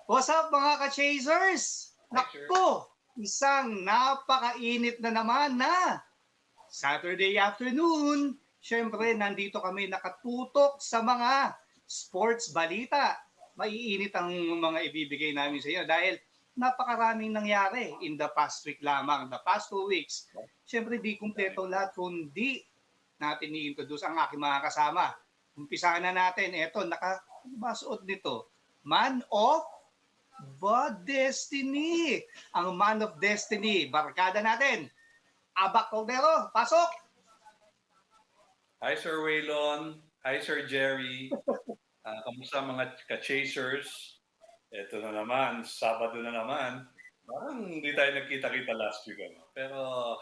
What's up mga ka-chasers? Nakko, isang napakainit na naman na Saturday afternoon. Siyempre, nandito kami nakatutok sa mga sports balita. Maiinit ang mga ibibigay namin sa inyo dahil napakaraming nangyari in the past week lamang, the past 2 weeks. Siyempre, di kumpleto lahat kundi natin i-introduce ang aking mga kasama. Umpisahan na natin. Eto, nakasuot nito. Man of Destiny. Ang Man of Destiny. Barkada natin. Abak Cordero, pasok! Hi Sir Waylon. Hi Sir Jerry. Kamusta mga ka-chasers? Ito na naman, Sabado na naman. Parang hindi tayo nagkita-kita last week. Pero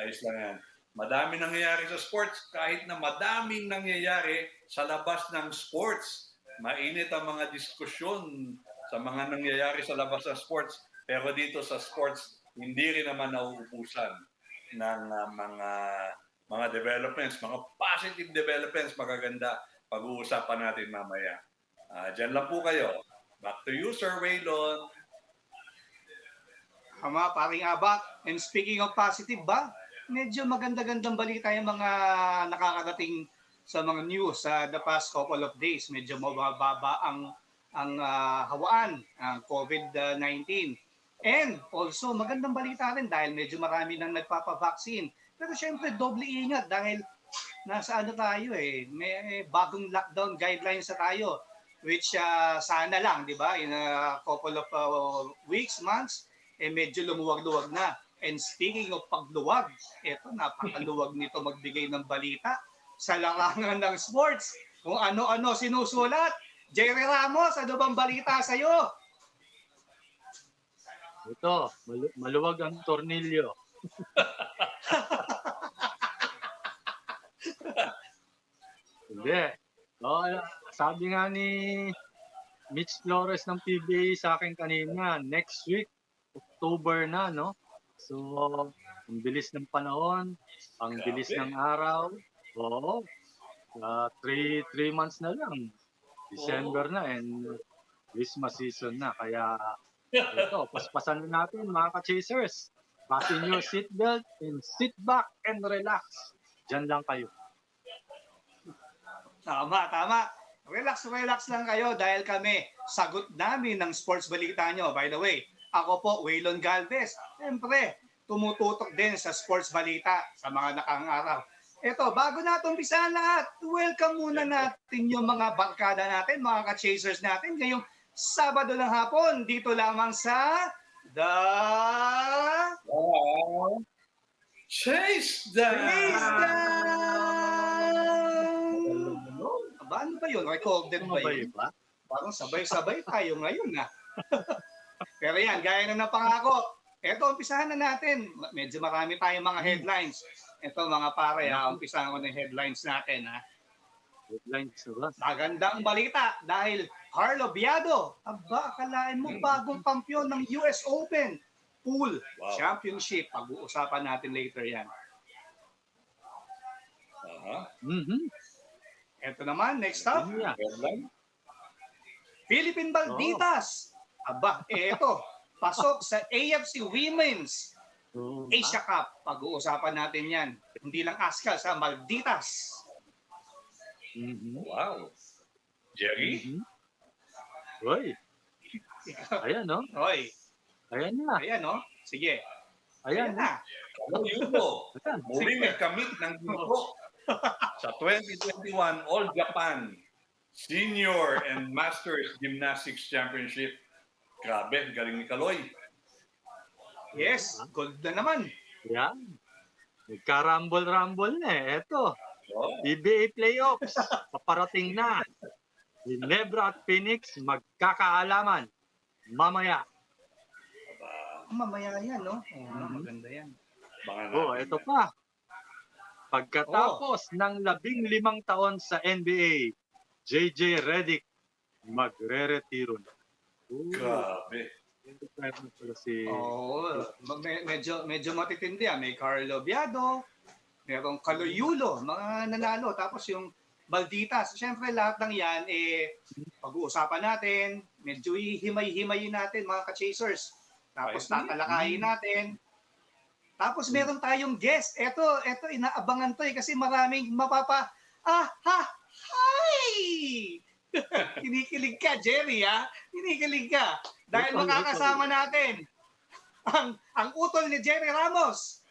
ayos lang yan. Madami nangyayari sa sports. Kahit na madaming nangyayari sa labas ng sports. Mainit ang mga diskusyon sa mga nangyayari sa labas ng sports. Pero dito sa sports, hindi rin naman nauubusan ng mga developments, mga positive developments, magaganda. Pag-uusapan natin mamaya. Diyan lang po kayo. Back to you, Sir Waylon. Tama, paring Abak. And speaking of positive ba, medyo maganda-gandang balita yung mga nakakarating sa mga news sa the past couple of days. Medyo mababa ang hawaan, ang COVID-19. And also, magandang balita rin dahil medyo marami nang nagpapavaccine. Pero syempre, doble ingat dahil nasa ano tayo may bagong lockdown guidelines na tayo. Which sana lang, di ba, in a couple of weeks, months, medyo lumuwag-luwag na. And speaking of pagluwag, eto, napakaluwag nito magbigay ng balita sa larangan ng sports. Kung ano-ano sinusulat. Jerry Ramos, ano bang balita sa'yo? Ito, maluwag ang tornilyo. Hindi. Sabi nga ni Mitch Flores ng PBA sa akin kanina, next week, October na, no? So, ang bilis ng panahon, ang bilis ng araw. Oo. 3 months na lang. December na and Christmas season na. Kaya ito, paspasan na natin mga ka-chasers. Fasten your seatbelt and sit back and relax. Diyan lang kayo. Tama. Relax lang kayo dahil kami, sagot namin ng sports balita nyo. By the way, ako po, Waylon Galvez. Siyempre, tumututok din sa sports balita sa mga nakang araw. Ito, bago natin umpisahan lahat, welcome muna natin yung mga barkada natin, mga ka-chasers natin ngayong Sabado ng hapon, dito lamang sa The Chasedown! Aba, ano ba yun? Recorded ba yun? Parang sabay-sabay tayo ngayon na. Pero yan, gaya na napangako. Ito, umpisahan na natin. Medyo marami tayong mga headlines. Ito mga pare, umpisahan ko ng headlines natin. Headlines ba? Magandang balita dahil Carlo Biado, aba, akalain mo bagong kampyon ng US Open Pool Championship. Pag-uusapan natin later yan. Ito naman, next up. Philippine Malditas. Aba, ito. Pasok sa AFC Women's Asia Cup. Pag-uusapan natin yan. Hindi lang ASCA, sa Malditas. Wow. Jerry? Hoy. Ayan, no? Hoy. Ayan na. Ayan, no? Sige. Ayan na. Carlo Yulo. Muling nakamit ng Gintong sa 2021 All Japan Senior and Masters Gymnastics Championship. Grabe, galing ni Kaloy. Yes, gold na naman. Yan. Nagka-rumble na Ito. PBA Playoffs. Paparating na. Ginebra at Phoenix magkakaalaman. Mamaya. Mamaya yan, no? Maganda yan. Ito pa. Pagkatapos ng 15 taon sa NBA, JJ Redick magre-retiro na. Grabe. Medyo matitindi. May Carlo Biado, merong Carlo Yulo, mga nanalo. Tapos yung Malditas. Siyempre lahat ng yan, pag-uusapan natin, medyo hihimay-himayin natin mga ka-chasers. Tapos tatalakayin natin. Tapos meron tayong guest. Ito, inaabangan to kasi maraming hi! Kinikilig ka, Jerry, ha? Kinikilig ka. Dahil makakasama natin ang utol ni Jerry Ramos,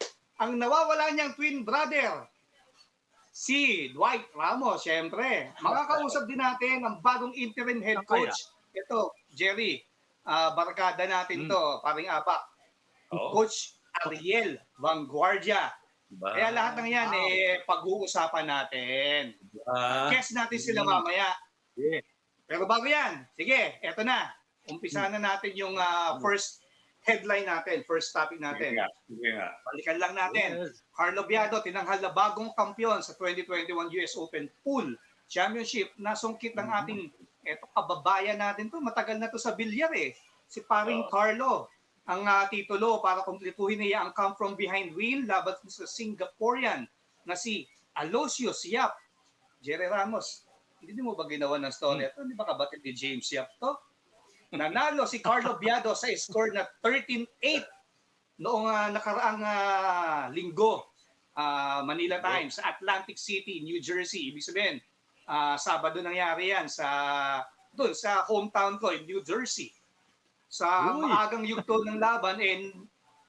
ang nawawala niyang twin brother, si Dwight Ramos, syempre. Makakausap din natin ang bagong interim head coach. Ito, Jerry, barkada natin to, paring apak. Coach Ariel Vanguardia. Kaya lahat ng yan, pag-uusapan natin. Guess natin sila mamaya. Pero bago yan, sige, eto na. Umpisa na natin yung first headline natin, first topic natin. Balikan lang natin. Carlo Biado, tinanghal na bagong kampyon sa 2021 US Open Pool Championship. Nasungkit ng ating, kababayan natin to. Matagal na to sa bilyar si paring Carlo. Ang titulo para kumpletuhin niya ang come from behind win laban sa Singaporean na si Aloysius Yap. Jerry Ramos, hindi mo ba ginawa ng story ito? Hindi ba kabatid ni James Yap to? Nanalo si Carlo Biado sa score na 13-8 noong nakaraang linggo, Manila time, sa Atlantic City, New Jersey. Ibig sabihin, Sabado nangyari yan sa hometown ko in New Jersey. Sa maagang yugto ng laban,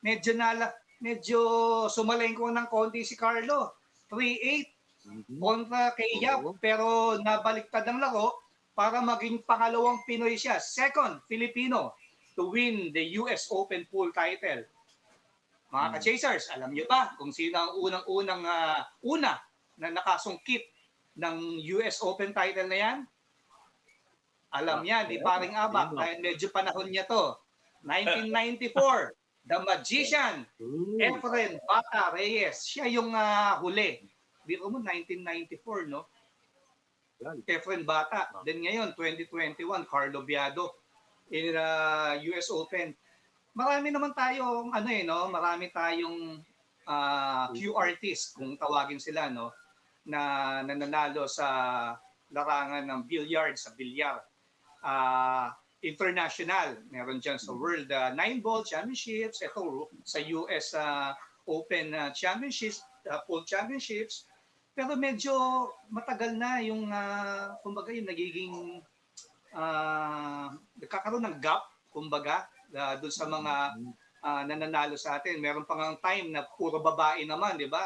medyo sumalengko ng konti si Carlo. 3-8 kontra kay Yap, pero nabaliktad ang laro para maging pangalawang Pinoy siya, second Filipino to win the US Open Pool title. Mga ka-chasers, alam niyo ba kung sino ang una na nakasungkit ng US Open title na yan? Alam niya, di paring abak, dahil medyo panahon niya to. 1994, the magician, Efren Bata Reyes. Siya yung huli. Biro mo, 1994, no? Efren Bata. Then ngayon, 2021, Carlo Biado in US Open. Marami naman tayong, marami tayong Q artists, kung tawagin sila, no? Na nananalo sa larangan ng billiard, sa bilyar. International. Meron dyan sa World 9-Ball Championships, ito sa US Open Championships, Pool Championships. Pero medyo matagal na yung, kumbaga, yung nagiging, nagkakaroon ng gap, kumbaga, doon sa mga nananalo sa atin. Meron pang time na puro babae naman, di ba?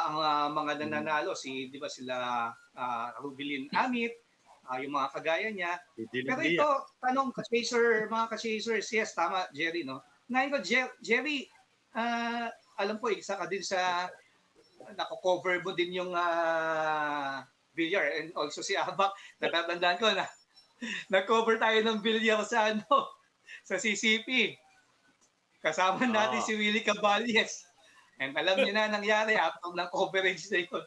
Ang mga nananalo, di ba sila Rubilin Amit, yung mga kagaya niya. Pero ito, tanong, mga ka-chasers, yes, tama, Jerry, no? Ngayon ko, Jerry, alam ko, isa ka din sa, nako-cover mo din yung bilyar, and also si Abak, natatandaan ko na, na-cover tayo ng bilyar sa, sa CCP. Kasama natin si Willie Caballes. And alam niyo na nangyari after ng coverage na yun.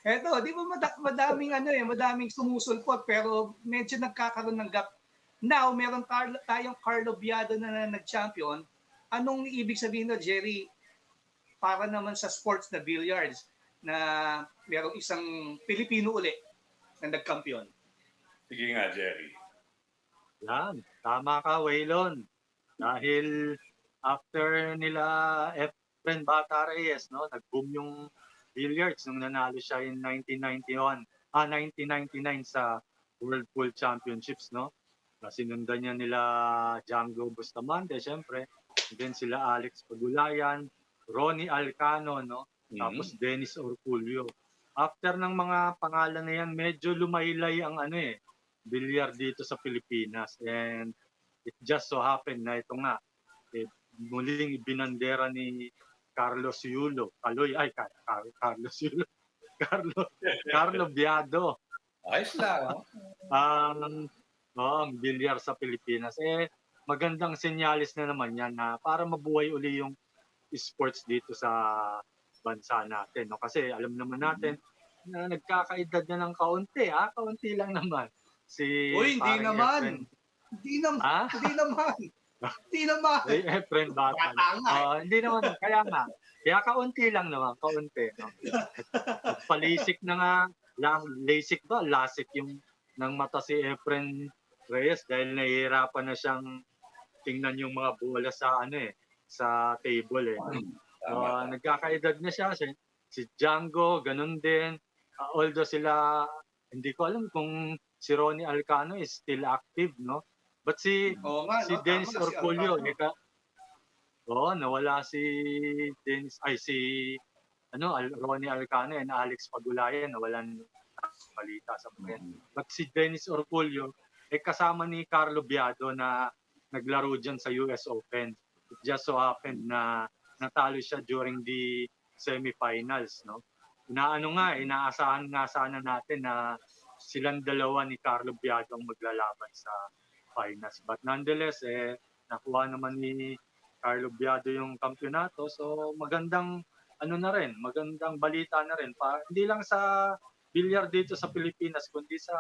Eto, di ba madaming sumusulpot pero medyo nagkakaroon ng gap. Now, meron tayong Carlo Biado na nag-champion. Anong ibig sabihin na, Jerry, para naman sa sports na billiards na merong isang Pilipino uli na nag-kampiyon? Sige nga, Jerry. Yan, tama ka, Waylon. Dahil after nila Efren Bata Reyes, no, nag-boom yung billiards nung nanalo siya in 1999 sa World Pool Championships, no? Sinundan niya nila Django Bustamante, syempre. And then sila Alex Pagulayan, Ronnie Alcano, no? Tapos Dennis Orculio. After ng mga pangalan na yan, medyo lumaylay ang bilyar dito sa Pilipinas. And it just so happened na ito nga, muling ibinandera ni Carlos Yulo. Carlos Yulo. Carlo Biado. Ayos lang. Ang bilyar sa Pilipinas. Magandang senyalis na naman yan na para mabuhay uli yung sports dito sa bansa natin. No? Kasi alam naman natin na nagkakaedad na ng kaunti. Kaunti lang naman. Hindi naman. Hindi naman. Efren Bata. Hindi naman. Kaya nga. Kaya kaunti lang naman. Kaunti. No? Palisik na nga. LASIK ba? LASIK yung ng mata si Efren Reyes dahil nahihirapan na siyang tingnan yung mga bola sa sa table eh. So, Tama. nagkakaedad na siya. Si Django, ganun din. Although sila, hindi ko alam kung si Ronnie Alcano is still active, no? But Oo nga, si no? Dennis Tama, si Orculio, Alcano. nawala si Ronnie Alcano and Alex Pagulayan, nawalan ng balita sa mga yan. But si Dennis Orculio, kasama ni Carlo Biado na naglaro dyan sa US Open. It just so happened na natalo siya during the semifinals, no? Inaasahan nga sana natin na silang dalawa ni Carlo Biado ang maglalaban sa finals. But nonetheless, nakuha naman ni Carlo Biado yung kampyonato. So magandang magandang balita na rin. Hindi lang sa bilyar dito sa Pilipinas, kundi sa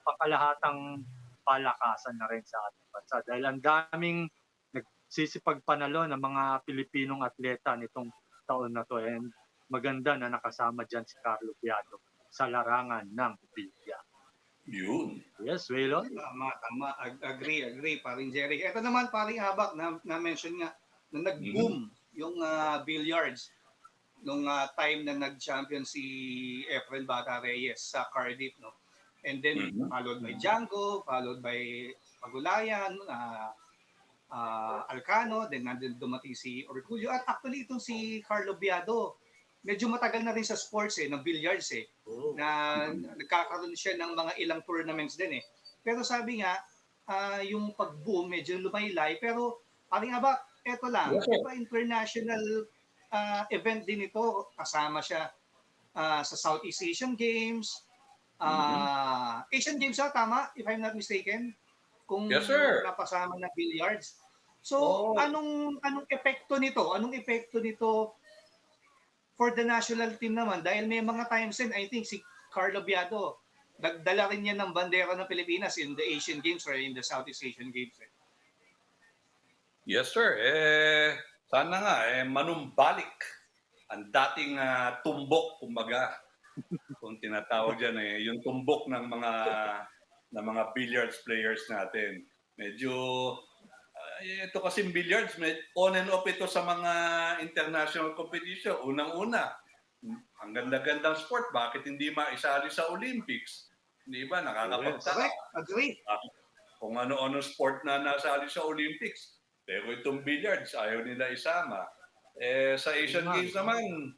pangkalahatang palakasan na rin sa ating bansa. Dahil ang daming nagsisipagpanalo ng mga Pilipinong atleta nitong taon na to. And maganda na nakasama dyan si Carlo Biado sa larangan ng bilyar. Yun. Yes, Waylon? Tama. Agree, paring Jerry. Ito naman, paring Habak, na-mention nga, na nag-boom yung billiards nung time na nag-champion si Efren Bata Reyes sa Cardiff, no? And then, followed by Django, followed by Pagulayan, Alcano, then nandun dumating si Orculio. At actually, itong si Carlo Biado, medyo matagal na rin sa sports ng billiards na nagkakaroon siya ng mga ilang tournaments din Pero sabi nga, yung pag-boom medyo lumaylay, pero paring Habak, eto lang, international event din ito, kasama siya sa Southeast Asian Games, Asian Games tama, if I'm not mistaken, kung Yes, sir. napasama na billiards. So, anong epekto nito? Anong epekto nito for the national team naman? Dahil may mga times din, I think si Carlo Biado, nagdala rin niya ng bandera ng Pilipinas in the Asian Games or in the Southeast Asian Games. Yes, sir. Sana nga, manumbalik ang dating tumbok, kumbaga, kung tinatawag dyan yung tumbok ng mga billiards players natin. Medyo, ito kasing billiards, on and off ito sa mga international competition. Unang-una, ang ganda-gandang sport, bakit hindi maisali sa Olympics? Hindi ba? Nakakapagtaka. Agree. Kung ano-ano sport na nasali sa Olympics. Pero itong billiards, ayaw nila isama. Sa Asian Games naman,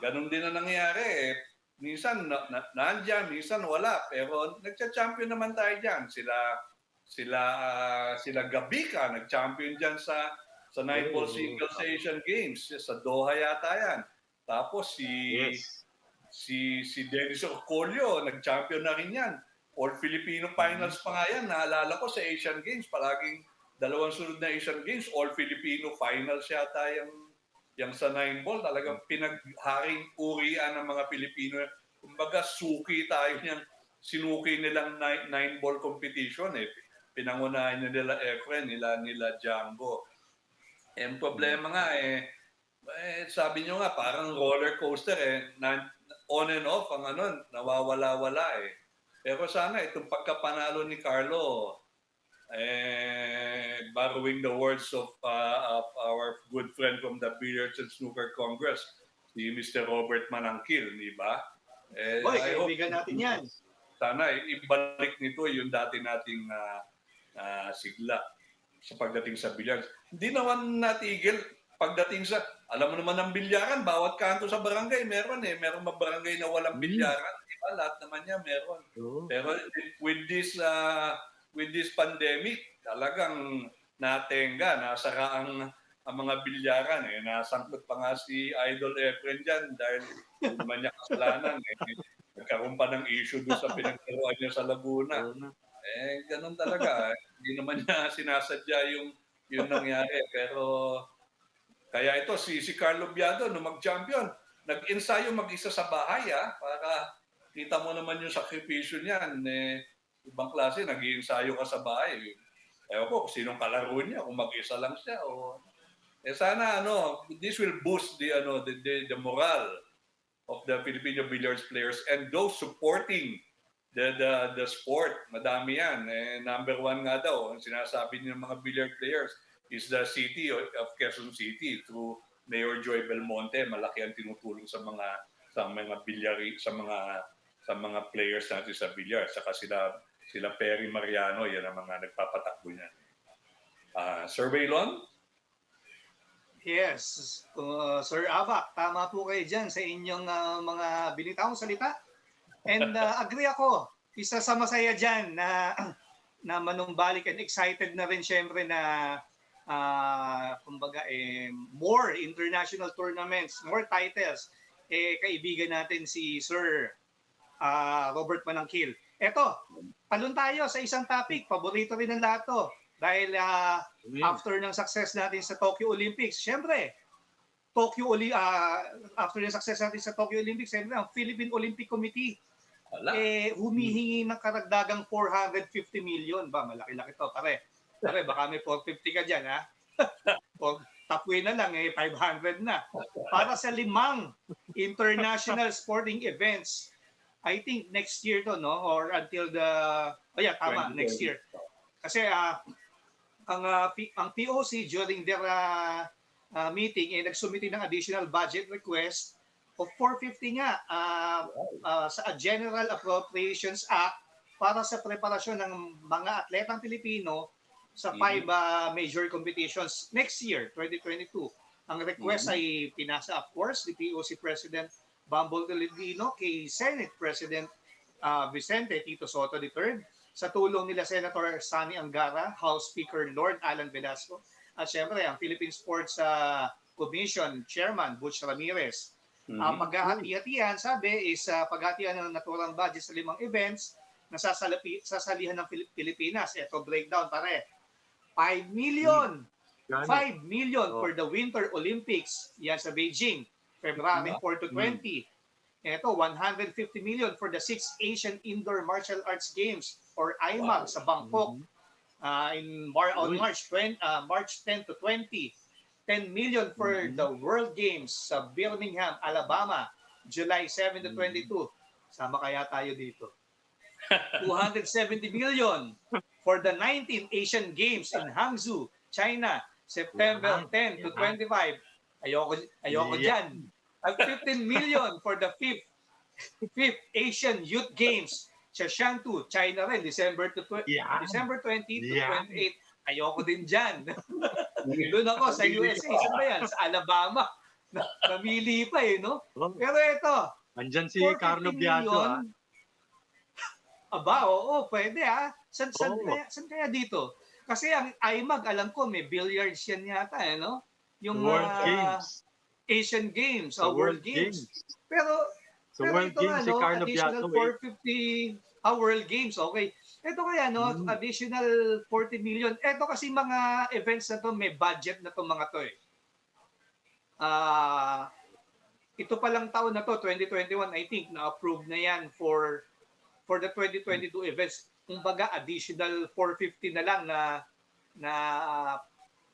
ganun din na nangyayari. Minsan nandiyan, minsan wala. Pero nagcha-champion naman tayo dyan. Sila Gabika, nag-champion dyan sa 9-ball single sa Asian Games. Sa Doha yata yan. Tapos si Dennis Orcolio, nag-champion na rin yan. All Filipino finals pa nga yan. Naalala ko sa Asian Games, palaging dalawang sunod na Asian Games, all Filipino finals yata yung sa 9-ball. Talagang pinagharing urian ng mga Pilipino. Kumbaga, suki tayo niyan. Sinuki nilang 9-ball competition Pinangunahan nila Efren, nila Django. Ang problema nga sabi nyo nga, parang roller coaster on and off ang nawawala-wala Pero sana itong pagkapanalo ni Carlo, borrowing the words of our good friend from the Billiards and Snooker Congress, si Mr. Robert Manangkil, di ba? Kaibigan natin yan. Sana ibalik nito yung dati nating sigla sa pagdating sa billiards. Hindi naman natigil pagdating sa, alam mo naman ang bilyaran, bawat kanto sa barangay meron merong mga barangay na walang bilyaran. Diba? Lahat naman niya meron. Pero with this pandemic, talagang natenga, nasara ang mga bilyaran. Nasangkot pa nga si Idol Efren dyan dahil hindi naman niya kasalanan. Nagkaroon pa ng issue doon sa pinagkaroon niya sa Laguna. Ganun talaga. Hindi naman niya sinasadya yung nangyari. Pero kaya ito, si Carlo Biado, nung mag-champion, nag-ensayo mag-isa sa bahay para kita mo naman yung sakripisyo niyan. Ibang klase, nag-iensayo ka sa bahay. Ewan ko kung sinong kalaro niya, kung mag-isa lang siya. Sana, this will boost the moral of the Filipino billiards players and those supporting the sport. Madami yan. Number one nga daw, ang sinasabi ng mga billiard players is the city of Quezon City through Mayor Joy Belmonte. Malaki ang tinutulong sa mga bilyari, sa mga players natin sa billiard. Saka sila Perry Mariano, yan ang mga nagpapatakbo niyan. Sir Waylon? Yes, Sir Abak, tama po kayo dyan sa inyong mga binitawang salita. And agree ako, isa sa masaya dyan na manumbalik and excited na rin syempre na kumbaga more international tournaments, more titles. Kaibigan natin si Sir Robert Manangkil. Eto, talon tayo sa isang topic, paborito rin ng lahat to. Dahil after ng success natin sa Tokyo Olympics, syempre, after ng success natin sa Tokyo Olympics, syempre, ang Philippine Olympic Committee humihingi ng karagdagang 450 million. Ba, malaki-laki to, pare. Pare, baka may 450 ka dyan, ha? Tapuin na lang, 500 na. Para sa 5 international sporting events, I think next year to, no? Or until tama, next year. Kasi ang POC during their meeting nagsumiti ng additional budget request of 450 nga sa General Appropriations Act para sa preparasyon ng mga atletang Pilipino sa 5 major competitions next year, 2022. Ang request ay pinasa, of course, ni POC President Bumble Tolentino kay Senate President Vicente Tito Soto III, sa tulong nila Senator Sani Angara, House Speaker Lord Alan Velasco, at syempre ang Philippine Sports Commission Chairman Butch Ramirez. Ang paghahati-hatian, sabi, is paghahatian ng naturang budget sa 5 events na sasalihan ng Pilipinas. Ito, breakdown, pare. 5 million! 5 million for the Winter Olympics. Yan sa Beijing, February 4 to 20. Ito, 150 million for the 6th Asian Indoor Martial Arts Games or IMAG sa Bangkok on March 10 to 20. 10 million for the World Games sa Birmingham, Alabama, July 7 to 22. Sama kaya tayo dito. 270 million for the 19th Asian Games in Hangzhou, China, September 10 to 25. Ayoko dyan. At 15 million for the 5th Asian Youth Games sa Shantou, China rin, December 20 to 28. Ayoko din dyan. Doon ako sa USA. Saan ba yan? Sa Alabama. Namili pa no? Pero ito. Andyan si Carlo Biado, Aba, oo, pwede Saan kaya dito? Kasi ang IMAG, alam ko, may billiards yan yata, no? Yung World Games. Asian Games, World Games. Pero World ito Games, si Carlo additional Biado, 450 World Games, okay. Ito kaya, additional 40 million. Ito kasi mga events na to, may budget na to mga to ito palang taon na to, 2021, I think, na-approve na yan for the 2022 events. Kumbaga, additional 450 na lang na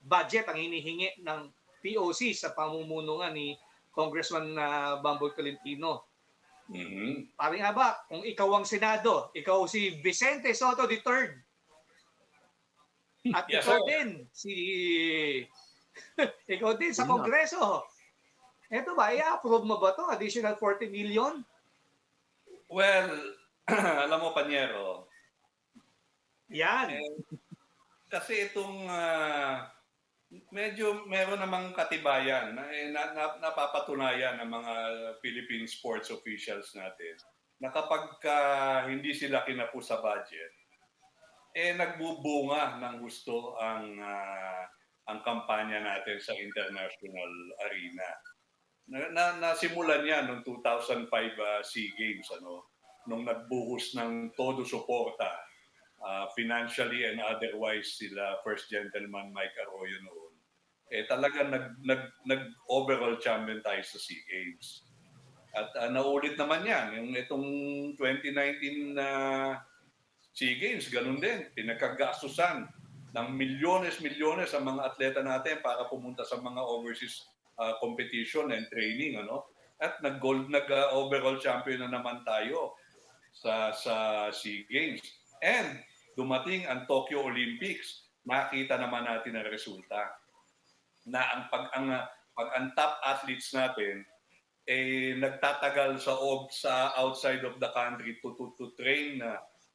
budget ang hinihingi ng POC sa pamumuno nga ni Congressman Bumble Tolentino. Paring Aba, kung ikaw ang Senado, ikaw si Vicente Soto III, at Yes, ikaw sir. din ikaw din sa Kongreso. Eto ba, i-approve mo ba to additional 40 million? Well, alam mo, Panyero, Yan. kasi itong medyo meron namang katibayan na napapatunayan ng mga Philippine sports officials natin na kapag hindi sila kinapu sa budget, nagbubunga ng gusto ang kampanya natin sa international arena. Nasimulan yan noong 2005 SEA Games, nung nagbuhos ng todo suporta, financially and otherwise, sila First Gentleman Mike Arroyo noon. Talagang nag-overall champion tayo sa SEA Games. At naulit naman yan. Yung itong 2019 na SEA Games, ganun din. Pinagkagastusan ng milyones ang mga atleta natin para pumunta sa mga overseas competition and training. At overall champion na naman tayo sa SEA Games. And dumating ang Tokyo Olympics, nakita naman natin ang resulta na pag ang top athletes natin nagtatagal sa outside of the country to train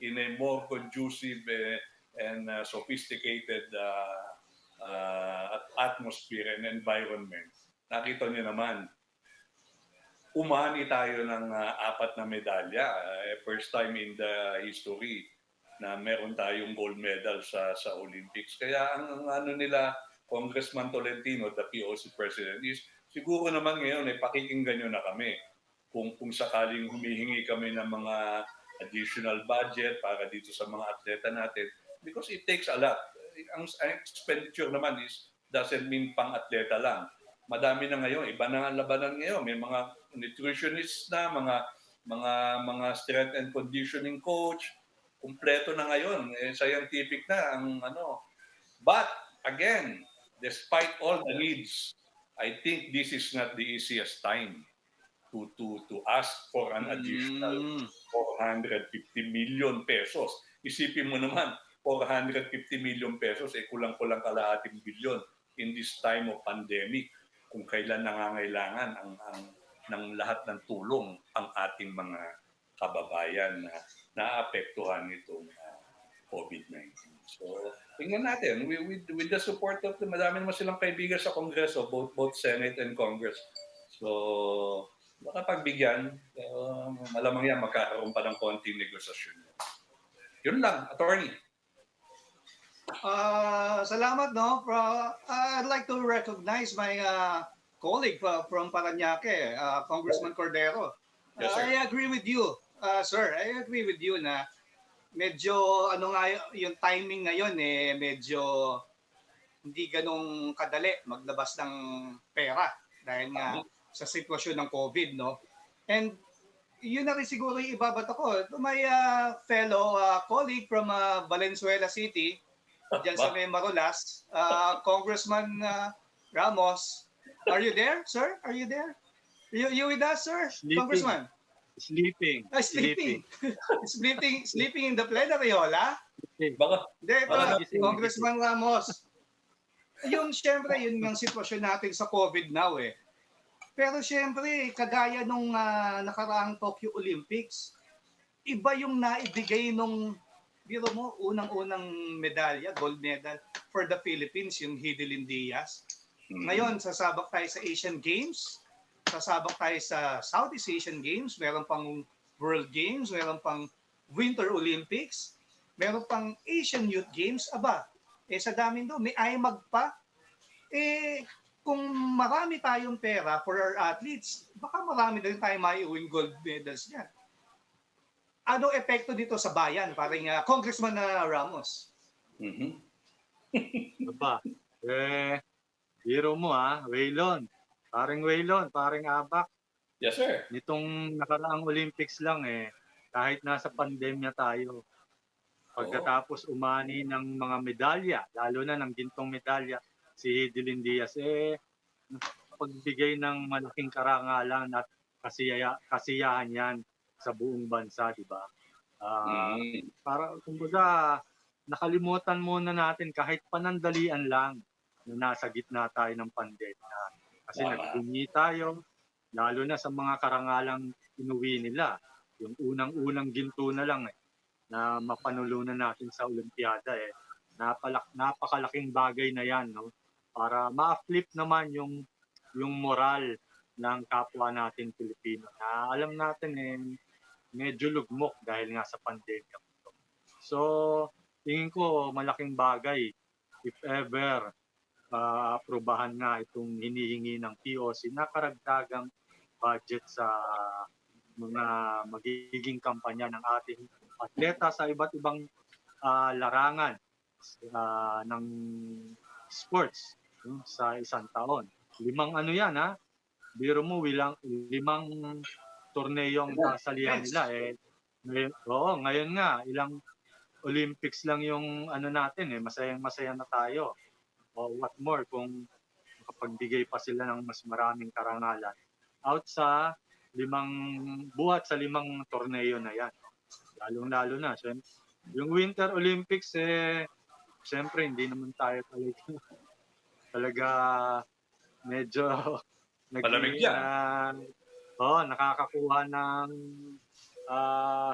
in a more conducive and sophisticated atmosphere and environment. Nakita niyo naman, umani tayo ng 4 na medalya. First time in the history na meron tayong gold medal sa Olympics. Kaya ang ano nila, Congressman Tolentino, the POC President, is siguro naman ngayon pakikinggan nyo na kami kung sakaling humihingi kami ng mga additional budget para dito sa mga atleta natin, because it takes a lot. Ang expenditure naman doesn't mean pang-atleta lang. Madami na ngayon, iba na ang labanan ngayon. May mga nutritionists na, mga strength and conditioning coach, kumpleto na ngayon, scientific na ang ano. But again, despite all the needs, I think this is not the easiest time to ask for an additional 450 million pesos. Isipin mo naman, 450 million pesos, kulang-kulang kalahating bilyon in this time of pandemic, kung kailan nangangailangan ng lahat ng tulong ang ating mga kababayan na naapektuhan nitong COVID-19. So, tingnan natin, with the support of madami naman silang kaibigan sa Kongreso, both Senate and Congress. So, baka pagbigyan, malamang yan, magkakaroon pa ng konting negosasyon. Yun lang, attorney. Salamat, no? I'd like to recognize my colleague from Parañaque, Congressman Cordero. Yes, sir. I agree with you, sir. I agree with you na medyo yung timing ngayon medyo hindi ganong kadali maglabas ng pera dahil nga sa sitwasyon ng COVID, no? And yun na rin siguro yung ibabato ko to my fellow colleague from Valenzuela City, dyan sa May Marolas, Congressman Ramos. Are you there, sir? Are you there? You with us, sir? Sleeping. Congressman? Sleeping. Sleeping in the plenary hall, ha? Baka, Congressman Ramos. Yung siyempre, yun yung sitwasyon natin sa COVID now Pero siyempre, kagaya nung nakaraang Tokyo Olympics, iba yung naibigay nung, biro mo, unang-unang medalya, gold medal for the Philippines, yung Hidilyn Diaz. Ngayon, sasabak tayo sa Asian Games, sasabak tayo sa Southeast Asian Games, meron pang World Games, meron pang Winter Olympics, meron pang Asian Youth Games. Aba, sa dami doon, may IMAG pa. Kung marami tayong pera for our athletes, baka marami din tayong maiuwing gold medals niyan. Ano epekto dito sa bayan? Parang Congressman Ramos. Aba, hero mo Waylon. Paring Abak. yes, sir. Nitong nakaraang Olympics lang kahit nasa pandemya tayo, pagkatapos umani ng mga medalya, lalo na ng gintong medalya, si Hidilyn Diaz, pagbigay ng malaking karangalan at kasiyahan yan sa buong bansa, di ba? Para, kumbaga, nakalimutan muna natin kahit panandalian lang na nasa gitna tayo ng pandemya. Kasi nagbunyi tayo, lalo na sa mga karangalang inuwi nila. Yung unang-unang ginto na lang na mapanulunan natin sa Olimpiada napakalaking bagay na yan, no? Para ma-flip naman yung moral ng kapwa natin Pilipino. Na alam natin medyo lugmok dahil nga sa pandemya. So, tingin ko malaking bagay if ever aprobahan nga itong hinihingi ng POC na karagdagang budget sa mga magiging kampanya ng ating atleta sa iba't ibang larangan ng sports sa isang taon. 5 ano yan Biro mo limang torneo ang sasalihan nila ngayon nga ilang Olympics lang yung natin masayang-masaya na tayo. What more kung makapagbigay pa sila ng mas maraming karangalan out sa buhat sa 5 torneo na yan. Lalong-lalo na, yung Winter Olympics, siyempre hindi naman tayo talaga medyo Malamig yan. nakakakuha ng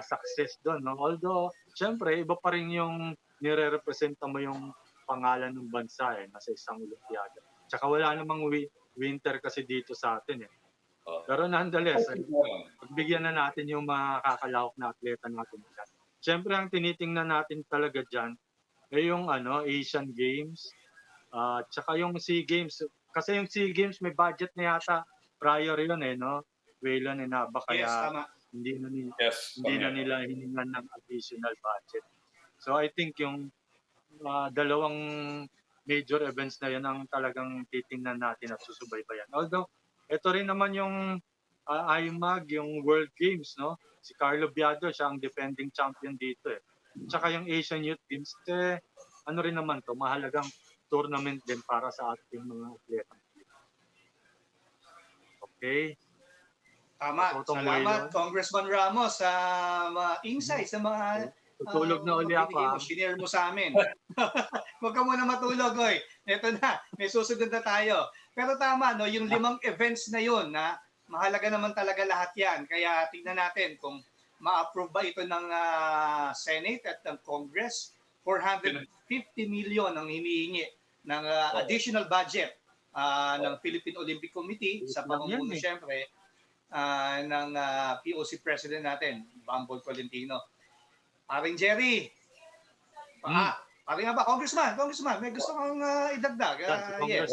success doon. No? Although, siyempre, iba pa rin yung nire-representa mo yung pangalan ng bansa nasa isang Olympiada. Tsaka wala namang winter kasi dito sa atin. Pero nonetheless, pagbigyan na natin yung makakalahok na atleta natin. Siyempre, ang tinitingnan natin talaga dyan ay yung Asian Games, tsaka yung SEA Games. Kasi yung SEA Games may budget na yata prior yun no? Waylon and Naba, kaya Yes, tama. hindi na nila hiningan ng additional budget. So I think yung dalawang major events na yan ang talagang titingnan natin at susubaybayan. Although, ito rin naman yung IMAG, yung World Games, no? Si Carlo Biado, siya ang defending champion dito Tsaka yung Asian Youth Games, ano rin naman to, mahalagang tournament din para sa ating mga atleta. Okay. Tama. Salamat, Congressman Ramos, sa mga insights, sa mga tutulog na uli ako. Shinare mo sa amin. Huwag ka muna matulog, oy. Ito na, may susunod na tayo. Pero tama, no, yung 5 events na yun, na mahalaga naman talaga lahat yan. Kaya tingnan natin kung ma-approve ba ito ng Senate at ng Congress. 450 million ang hinihingi ng additional budget ng Philippine Olympic Committee sa pamumuno, siyempre, ng POC President natin, Bambol Tolentino. Paring Jerry. Paring nga ba? Congressman, may gusto kang idagdag. Yes.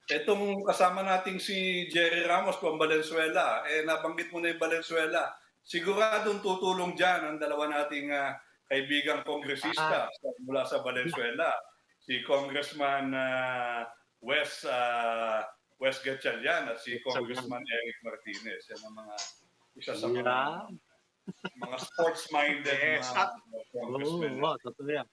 Itong kasama nating si Jerry Ramos from Valenzuela, nabanggit mo na yung Valenzuela. Siguradong tutulong dyan ang dalawa nating kaibigang kongresista mula sa Valenzuela. Si Congressman Wes Gatchalian at si Congressman Eric Martinez. Yan ang isa sa mga sports-minded congressmen. Totoo yan.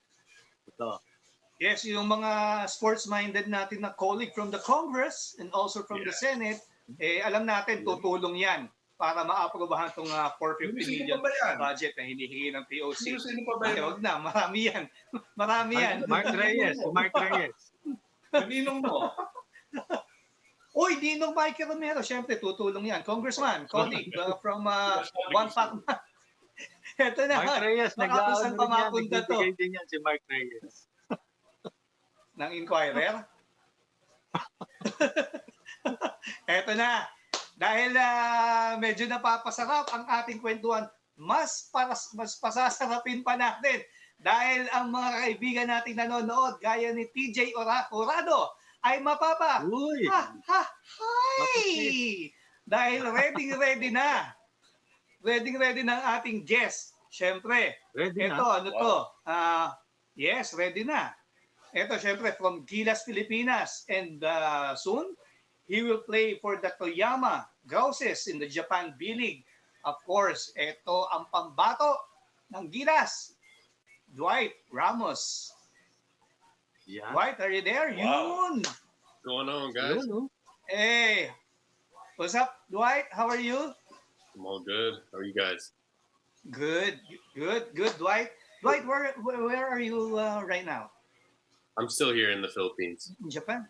Yes, yung mga sports-minded natin na colleague from the Congress and also from the Senate, alam natin, tutulong yan para ma-aprobahan itong 450 million budget na hinihingi ng POC. Huwag na, marami yan. Mark Reyes. Ninong mo? Uy, Ninong Mike Romero, syempre tutulong yan. Congressman, colleague from One Pac. Ito na. Mark Reyes, nag-aaral din yan si Mark Reyes. Ng Inquirer. Ito na. Dahil medyo napapasarap ang ating kwentuhan, mas pasasarapin pa natin. Dahil ang mga kaibigan nating nanonood, gaya ni TJ Orado, ay mapapa. Uy! Dahil ready na. Ready na ang ating guest. Siyempre, ito, yes, ready na. Ito, siyempre, from Gilas, Pilipinas. And soon, he will play for the Toyama Grouses in the Japan B-League. Of course, ito ang pambato ng Gilas, Dwight Ramos. Yeah. Dwight, are you there? Wow. Yun! What's going on, guys? Hey! What's up, Dwight? How are you? I'm all good. How are you guys? Good, Dwight. Dwight, where are you right now? I'm still here in the Philippines. In Japan?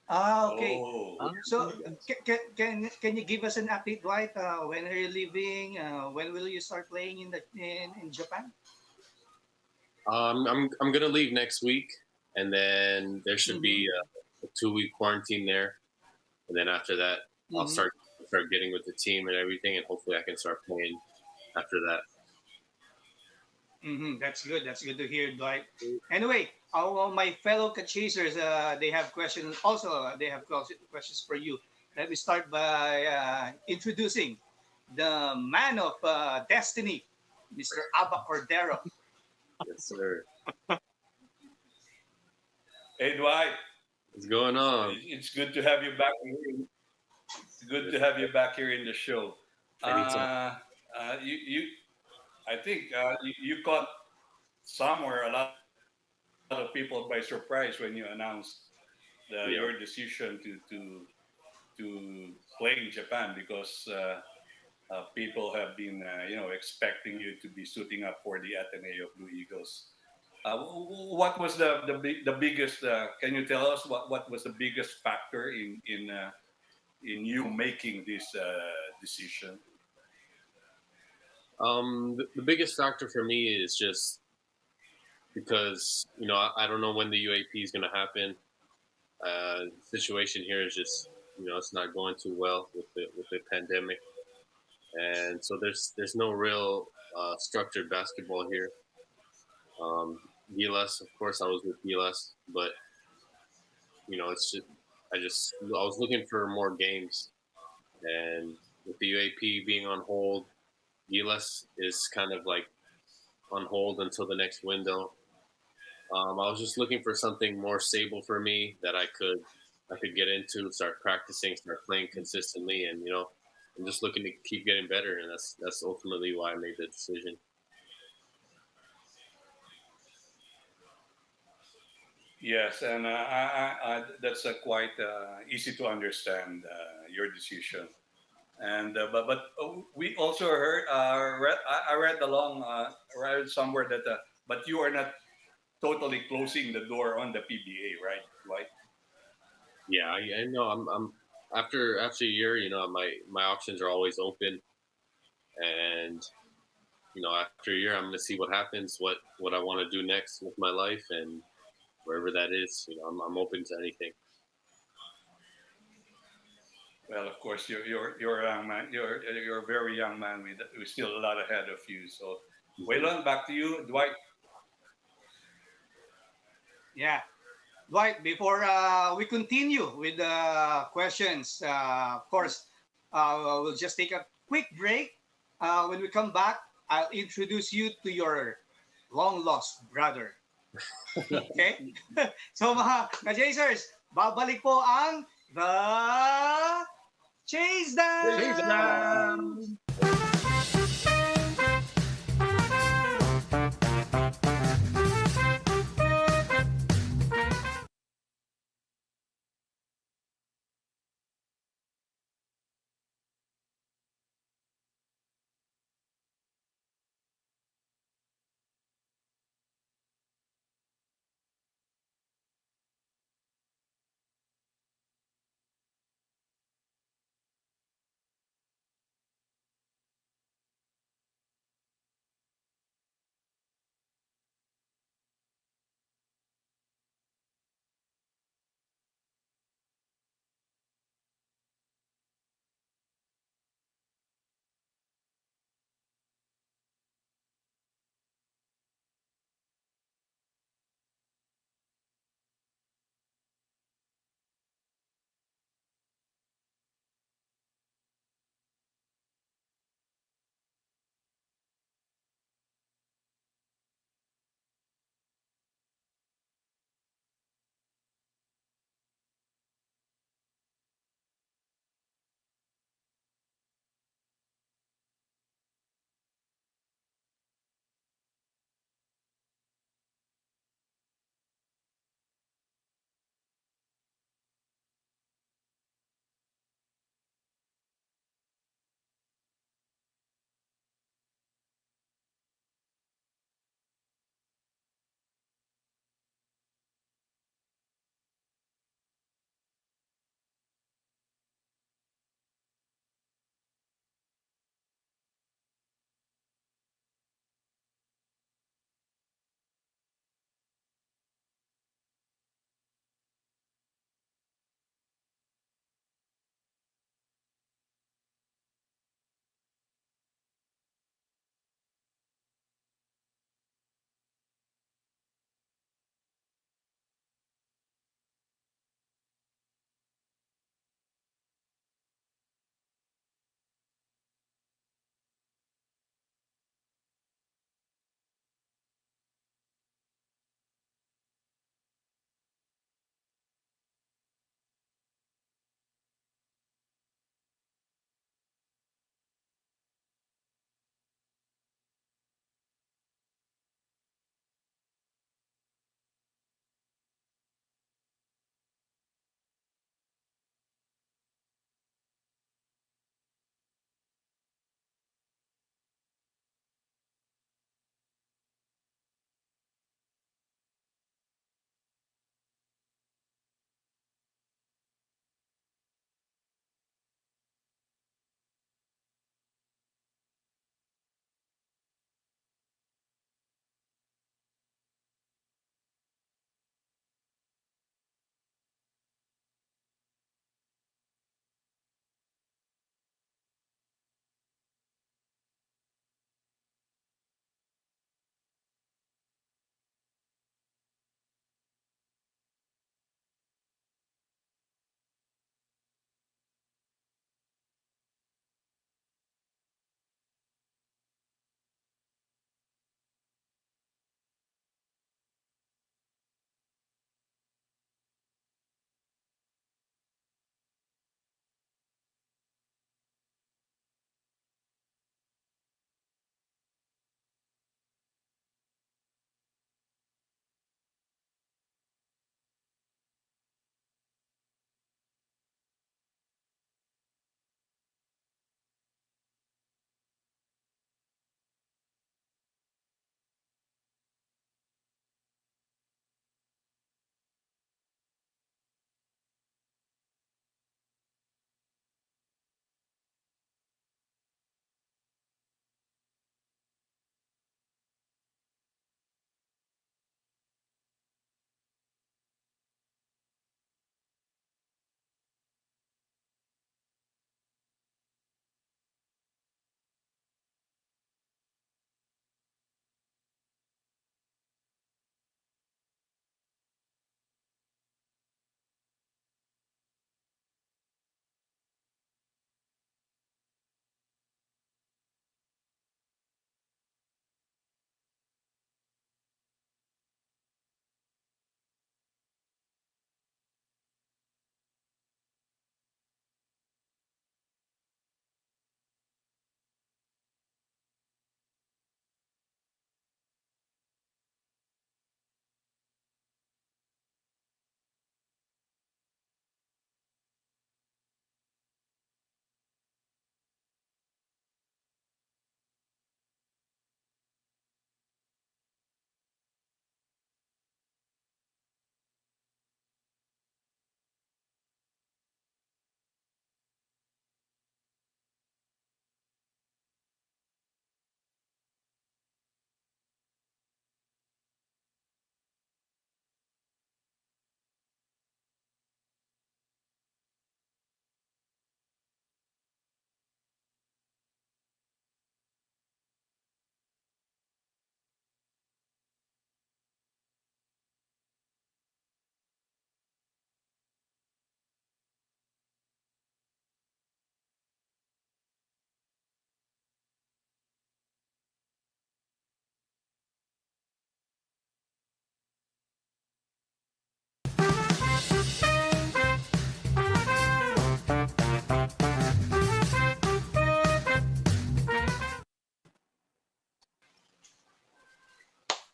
Okay. Oh. So, can you give us an update, Dwight? When are you leaving? When will you start playing in Japan? I'm gonna leave next week, and then there should be a 2-week quarantine there, and then after that, I'll start getting with the team and everything, and hopefully I can start playing after that. That's good. That's good to hear, Dwight. Anyway, my fellow chasers, they have questions. Also, they have questions for you. Let me start by introducing the man of destiny, Mr. Abba Cordero. Yes, sir. Hey, Dwight. What's going on? It's good to have you back here. It's good to have you back here in the show. Anytime. I think you caught somewhere a lot of people by surprise when you announced your decision to to play in Japan because people have been expecting you to be suiting up for the Ateneo Blue Eagles. What was the biggest? Can you tell us what was the biggest factor in you making this decision? The biggest factor for me is just because I don't know when the UAP is going to happen. The situation here is just it's not going too well with the pandemic, and so there's no real structured basketball here. Gilas, of course, I was with Gilas, but it's just I was looking for more games, and with the UAP being on hold, Gilas is kind of like on hold until the next window. I was just looking for something more stable for me that I could get into, start practicing, start playing consistently, and I'm just looking to keep getting better, and that's ultimately why I made the decision. Yes, and that's quite easy to understand your decision. And but we also heard I read along read somewhere that but you are not totally closing the door on the PBA, right? Right. Yeah, I know. I'm after a year, my options are always open, and after a year, I'm gonna see what happens, what I want to do next with my life, and wherever that is, I'm open to anything. Well, of course, you're a young man. You're a very young man with still a lot ahead of you. So, Waylon, back to you, Dwight. Yeah. Dwight, before we continue with the questions, of course, we'll just take a quick break. When we come back, I'll introduce you to your long lost brother. Okay? So mga ka-Chasers, babalik po ang The Chase Down! Chasedown!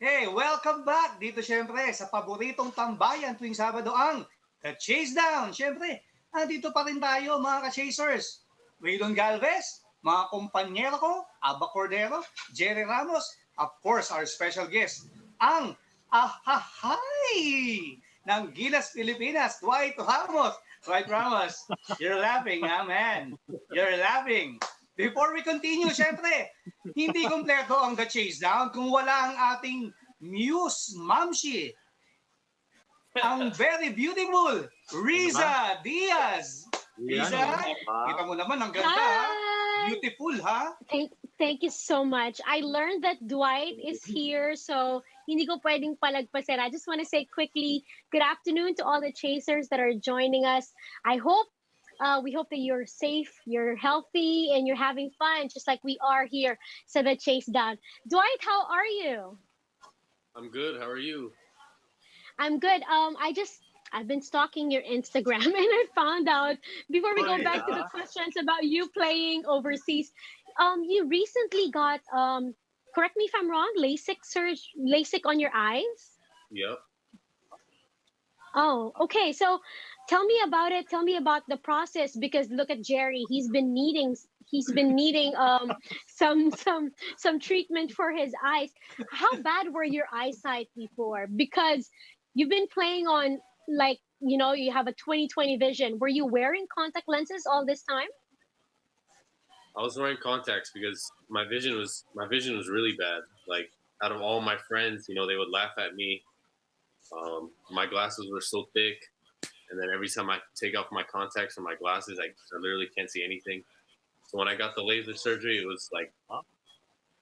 Okay, welcome back dito syempre sa paboritong tambayan tuwing Sabado ang Chasedown. Syempre, andito pa rin tayo mga ka-chasers. Waylon Galvez, mga kumpanyero ko, Aba Cordero, Jerry Ramos, of course our special guest, ang ahahay ng Gilas Pilipinas, Dwight Ramos. Dwight Ramos, you're laughing, ha, man? You're laughing. Before we continue, syempre, hindi kompleto ang The Chasedown kung wala ang ating Muse Mamshi. Ang very beautiful Riza Diaz. Riza, kita mo naman, ang ganda, ha? Beautiful, ha? Thank you so much. I learned that Dwight is here, so hindi ko pwedeng palagpasin. I just want to say quickly, good afternoon to all the chasers that are joining us. We hope that you're safe, you're healthy, and you're having fun, just like we are here. So the Chasedown. Dwight, how are you? I'm good. How are you? I'm good. I've been stalking your Instagram, and I found out before we go back to the questions about you playing overseas. You recently got correct me if I'm wrong, LASIK on your eyes. Yep. Oh, okay. So tell me about it. Tell me about the process, because look at Jerry. He's been needing some treatment for his eyes. How bad were your eyesight before? Because you've been playing on, like, you have a 20/20 vision. Were you wearing contact lenses all this time? I was wearing contacts because my vision was really bad. Like, out of all my friends, they would laugh at me. My glasses were so thick, and then every time I take off my contacts or my glasses, I literally can't see anything. So when I got the laser surgery, it was like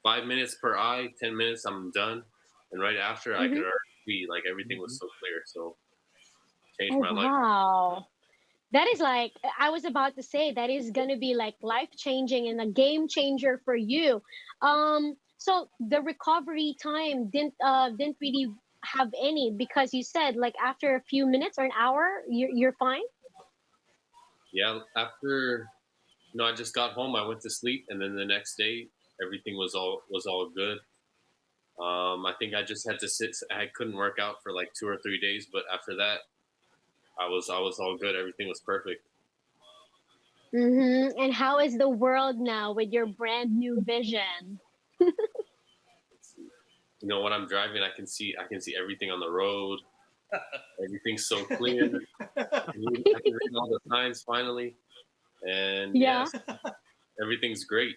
5 minutes per eye, 10 minutes, I'm done. And right after, I could already see, like, everything was so clear. So changed my life. Wow. That is, like, I was about to say, that is going to be like life-changing and a game changer for you. So the recovery time didn't really have any, because you said, like, after a few minutes or an hour, you're fine? Yeah, after I just got home, I went to sleep, and then the next day everything was all good. I think I just had to sit. I couldn't work out for like 2 or 3 days, but after that, I was all good. Everything was perfect. And how is the world now with your brand new vision? When I'm driving, I can see everything on the road. Everything's so clear. I can read all the signs finally, and yes, everything's great.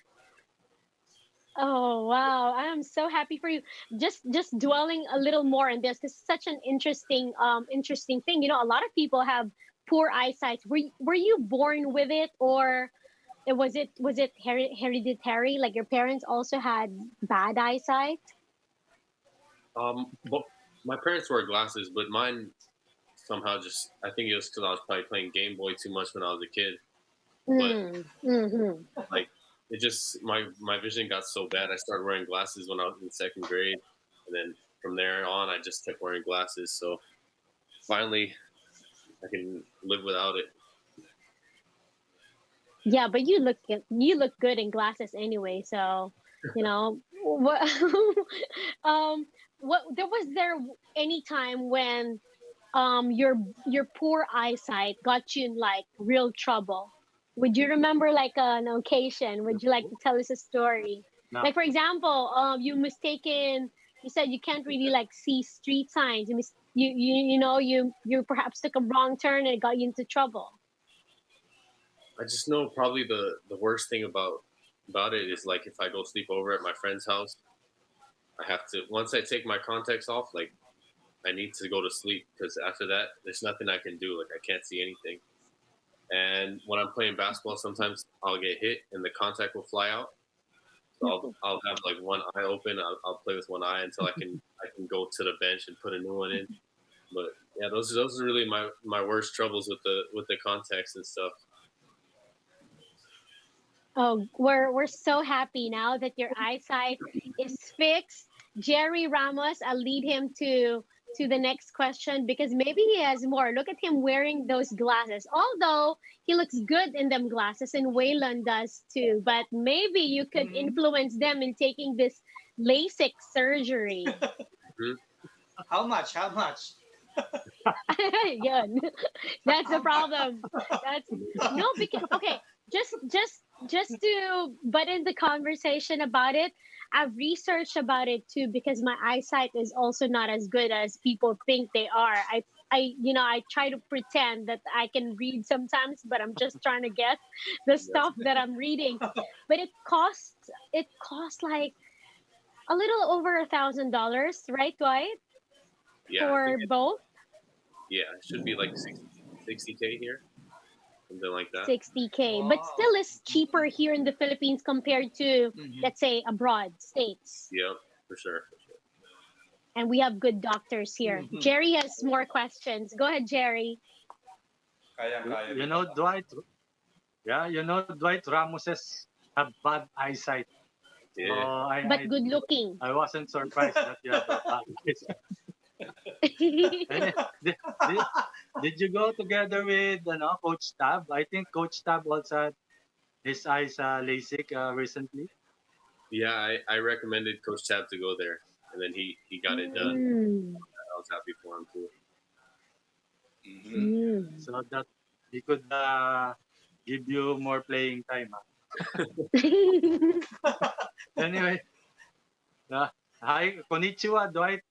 Oh, wow. I am so happy for you. Just dwelling a little more on this, because it's such an interesting thing. A lot of people have poor eyesight. Were you born with it, or was it hereditary? Like, your parents also had bad eyesight? But my parents wore glasses, but mine somehow just, I think it was because I was probably playing Game Boy too much when I was a kid. But like, it just, my vision got so bad. I started wearing glasses when I was in second grade, and then from there on, I just kept wearing glasses. So finally, I can live without it. Yeah, but you look good in glasses anyway. So, what was there any time when your poor eyesight got you in, like, real trouble? Would you remember, like, an occasion? Would you like to tell us a story? No. Like, for example, you said you can't really, like, see street signs. You perhaps took a wrong turn and it got you into trouble. I just know probably the worst thing about it is, like, if I go sleep over at my friend's house, I have to, once I take my contacts off, like, I need to go to sleep, because after that, there's nothing I can do. Like, I can't see anything. And when I'm playing basketball, sometimes I'll get hit and the contact will fly out. So I'll have, like, one eye open. I'll play with one eye until I can go to the bench and put a new one in. But yeah, those are really my worst troubles with the contacts and stuff. Oh, we're so happy now that your eyesight is fixed. Jerry Ramos, I'll lead him to the next question, because maybe he has more. Look at him wearing those glasses. Although he looks good in them glasses, and Waylon does too. But maybe you could influence them in taking this LASIK surgery. Hmm? How much? How much? Yun. That's the problem. That's no because okay, just to butt in the conversation about it, I've researched about it too because my eyesight is also not as good as people think they are. I try to pretend that I can read sometimes, but I'm just trying to guess the Yeah. stuff that I'm reading. But it costs like a little over $1,000, right, Dwight? Yeah, I think For both? it should be like 60K here, something like that. 60K, but Wow. still is cheaper here in the Philippines compared to, Mhm. let's say, abroad states. Yeah, for sure. And we have good doctors here. Mhm. Jerry has more questions. Go ahead, Jerry. Kayang-kaya You dito. know, Dwight Ramoses have bad eyesight. So Yeah. But good looking. I wasn't surprised that you have a bad eyesight. And did, did you go together with Coach Tab? I think Coach Tab also had his eyes LASIK recently. Yeah, I recommended Coach Tab to go there, and then he got it done. Mm, I was happy for him too. Mhm. mm. So that he could give you more playing time. Anyway, hi, konnichiwa, Dwight.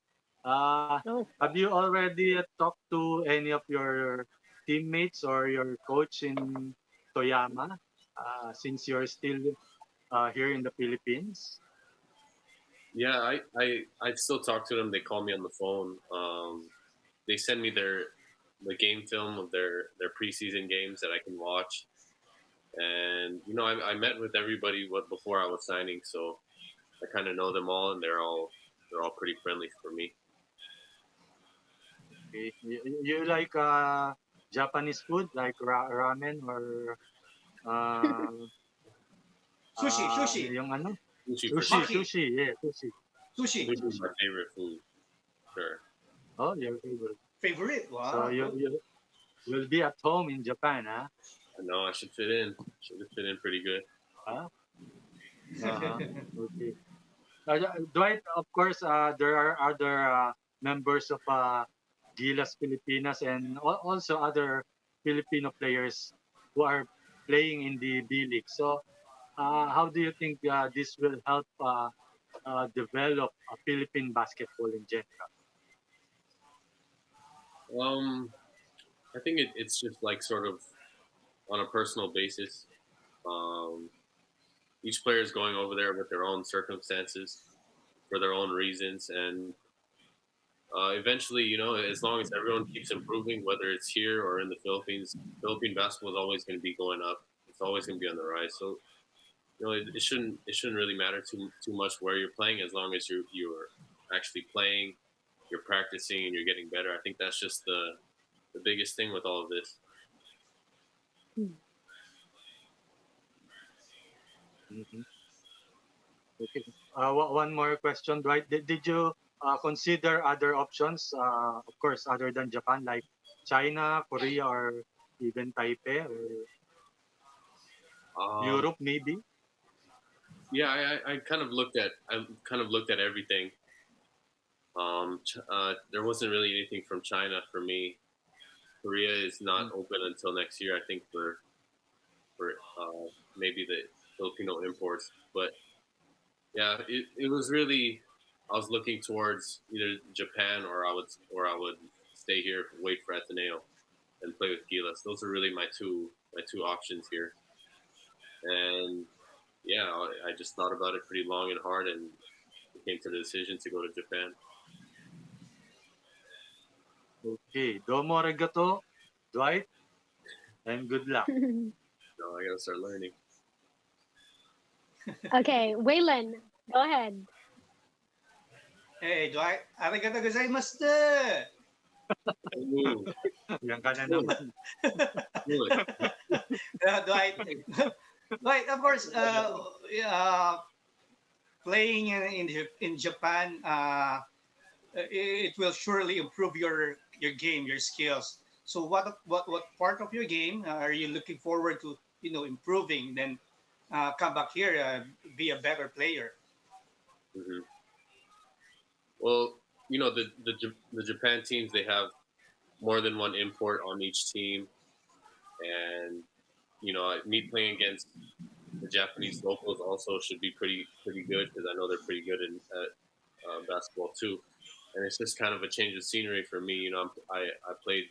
Oh, Have you already talked to any of your teammates or your coach in Toyama since you're still here in the Philippines? Yeah, I still talk to them. They call me on the phone. They send me the game film of their preseason games that I can watch. And I met with everybody before I was signing, so I kind of know them all, and they're all pretty friendly for me. You like Japanese food like ramen or uh, Sushi, sushi, yung ano? Sushi for Sushi, sure. maki, sushi, yeah, sushi. sushi. Sushi is my favorite food. Sure. Oh, your favorite. Favorite. So Wow. you'll be at home in Japan, huh? I know I should fit in. Should fit in pretty good. Huh? Uh-huh. Okay. Dwight, of course, there are other members of Gilas Pilipinas and also other Filipino players who are playing in the B League. So, how do you think this will help develop Philippine basketball in general? I think it's just like sort of on a personal basis. Um, each player is going over there with their own circumstances for their own reasons, and eventually, as long as everyone keeps improving, whether it's here or in the Philippines, Philippine basketball is always going to be going up. It's always going to be on the rise. So it shouldn't really matter too much where you're playing as long as you're actually playing, you're practicing, and you're getting better. I think that's just the biggest thing with all of this. Mhm. Okay. One more question, Dwight. Did you consider other options, of course, other than Japan, like China, Korea, or even Taipei or Um, Europe, maybe? yeah, I kind of looked at everything. There wasn't really anything from China for me. Korea is not open until next year, I think, for maybe the Filipino imports. But yeah, it was really I was looking towards either Japan or I would stay here, wait for Ateneo, and play with Gilas. Those are really my two options here. And yeah, I just thought about it pretty long and hard, and came to the decision to go to Japan. Okay. Domo arigato, Dwight, and good luck. Now I gotta start learning. okay, Waylon, go ahead. Hey, Dwight. Arigato gozaimasu. Ooh, Yan ka na good, naman. good. Dwight. Dwight, of course, playing in Japan, it will surely improve your game, your skills. So what part of your game are you looking forward to, improving? Then come back here, be a better player. Hmm. Well, the Japan teams, they have more than one import on each team, and me playing against the Japanese locals also should be pretty good because I know they're pretty good in basketball too. And it's just kind of a change of scenery for me. I played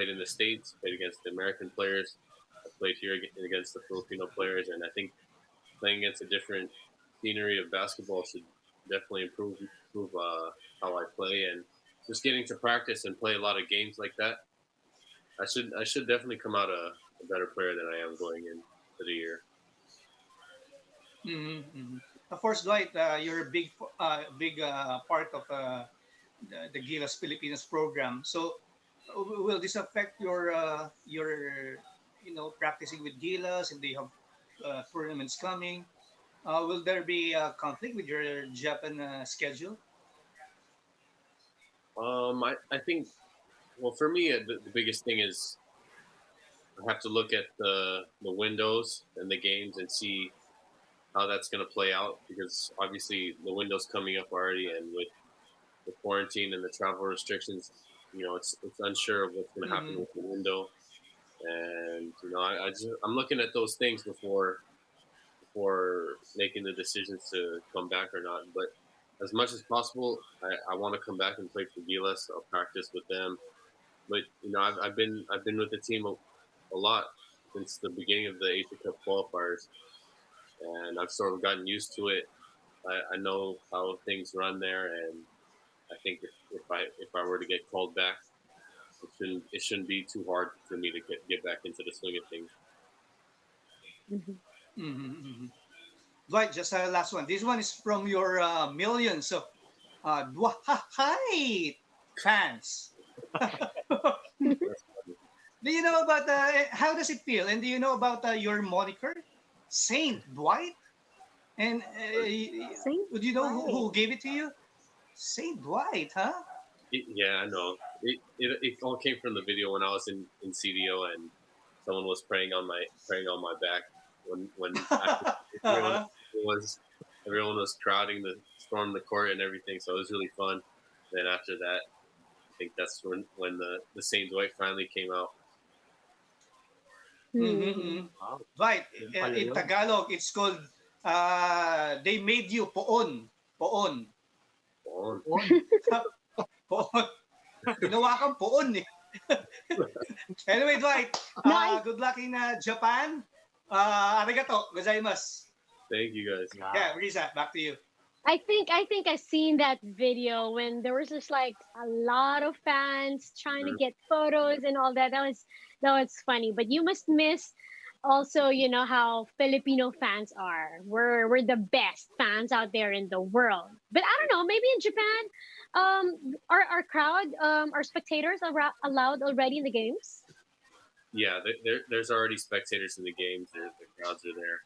in the States, played against the American players. I played here against the Filipino players, and I think playing against a different scenery of basketball should definitely improve how I play, and just getting to practice and play a lot of games like that. I should definitely come out a better player than I am going into the year. Mm-hmm. Of course, Dwight, you're a big part of the Gilas Filipinas program. So, will this affect your practicing with Gilas, and they have tournaments coming? Will there be a conflict with your Japan schedule? I think, well, for me, the biggest thing is I have to look at the windows and the games and see how that's going to play out, because obviously the window's coming up already, and with the quarantine and the travel restrictions, it's unsure of what's going to happen Mm-hmm. with the window. And I'm looking at those things before making the decisions to come back or not. But as much as possible, I want to come back and play for Gilas. I'll practice with them. But I've been with the team a lot since the beginning of the Asia Cup qualifiers, and I've sort of gotten used to it. I know how things run there, and I think if I were to get called back, it shouldn't be too hard for me to get back into the swing of things. Mhm. Mm-hmm. Mm-hmm. Dwight, just a last one. This one is from your millions of Dwight fans. Do you know about how does it feel? And do you know about your moniker, Saint Dwight? And Saint do you know who Dwight. gave it to you? Saint Dwight, huh? Yeah, I know. It all came from the video when I was in CDO, and someone was praying on my back when everyone Uh-huh. was everyone was crowding the storm the court and everything. So it was really fun. Then after that, I think that's when the Saint Dwight finally came out. Hmm. Mm-hmm. Wow, Right. yun pala In yun. Tagalog, it's called, they made you poon. Poon. On. On. Poon. Ginawa kang poon eh. Anyway, Dwight, No, I good luck in Japan. Arigato gozaimasu. Thank you guys. Yeah, Yeah. Risa, back to you. I think I seen that video when there was just like a lot of fans trying to Mhm. get photos and all that. That was funny. But you must miss also, how Filipino fans are. We're the best fans out there in the world. But I don't know, maybe in Japan, our crowd, our spectators are allowed already in the games. Yeah, there's already spectators in the games. The crowds are there,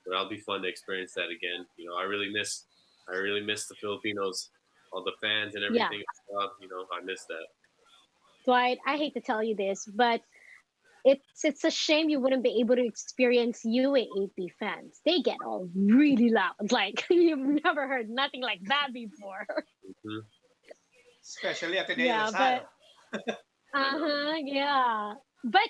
but it'll be fun to experience that again. I really miss the Filipinos, all the fans and Yeah, everything. I miss that. Dwight, I hate to tell you this, but it's a shame you wouldn't be able to experience UAAP fans. They get all really loud. Like you've never heard nothing like that before. Hmm. Especially at the Yeah, but Lasal. I know. yeah. But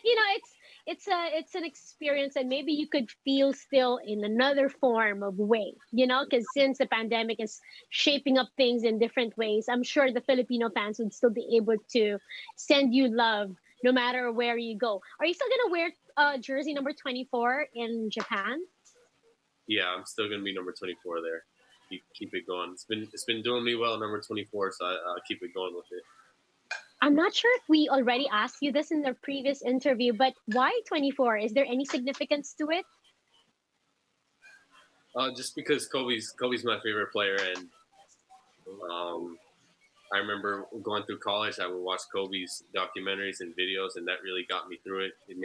it's an experience and maybe you could feel still in another form of way, because since the pandemic is shaping up things in different ways, I'm sure the Filipino fans would still be able to send you love no matter where you go. Are you still gonna wear jersey number 24 in Japan? Yeah, I'm still gonna be number 24 there. Keep it going. It's been doing me well, number 24. So I'll keep it going with it. I'm not sure if we already asked you this in the previous interview, but why 24? Is there any significance to it? Just because Kobe's my favorite player, and um, I remember going through college, I would watch Kobe's documentaries and videos, and that really got me through it. It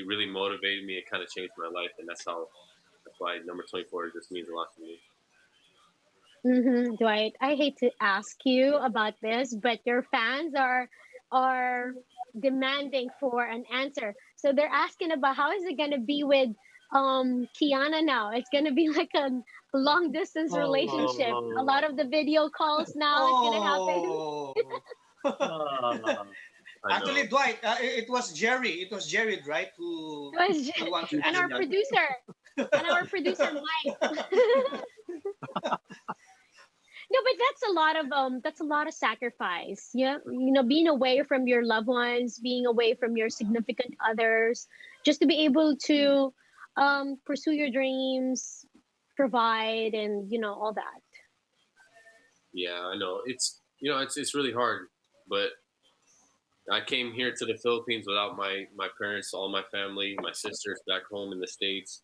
really motivated me. It kind of changed my life, and that's why number 24 just means a lot to me. Dwight, I hate to ask you about this, but your fans are demanding for an answer. So they're asking about how is it going to be with Kiana now. It's gonna be like a long distance relationship. A lot of the video calls now is gonna happen. Oh. I Actually, know. Dwight, it was Jerry. It was Jerry, right, who It was wants to and answer our that. producer Mike. No, but that's a lot of sacrifice. Yeah, being away from your loved ones, being away from your significant others, just to be able to pursue your dreams, provide, and all that. Yeah, I know. It's really hard, but I came here to the Philippines without my parents, all my family, my sisters back home in the States,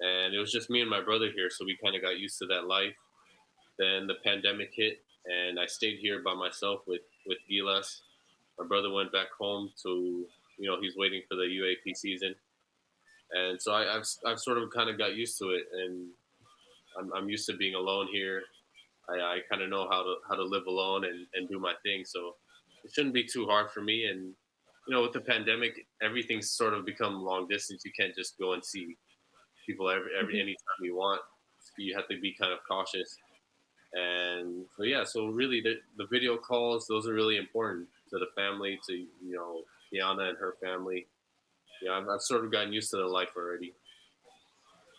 and it was just me and my brother here, so we kind of got used to that life. Then the pandemic hit, and I stayed here by myself with Gilas. My brother went back home to, he's waiting for the UAP season, and so I've sort of kind of got used to it, and I'm used to being alone here. I kind of know how to live alone and do my thing, so it shouldn't be too hard for me. And with the pandemic, everything's sort of become long distance. You can't just go and see people every anytime you want. You have to be kind of cautious. And so yeah, so really the video calls, those are really important to the family, to Tiana and her family. I've sort of gotten used to the life already.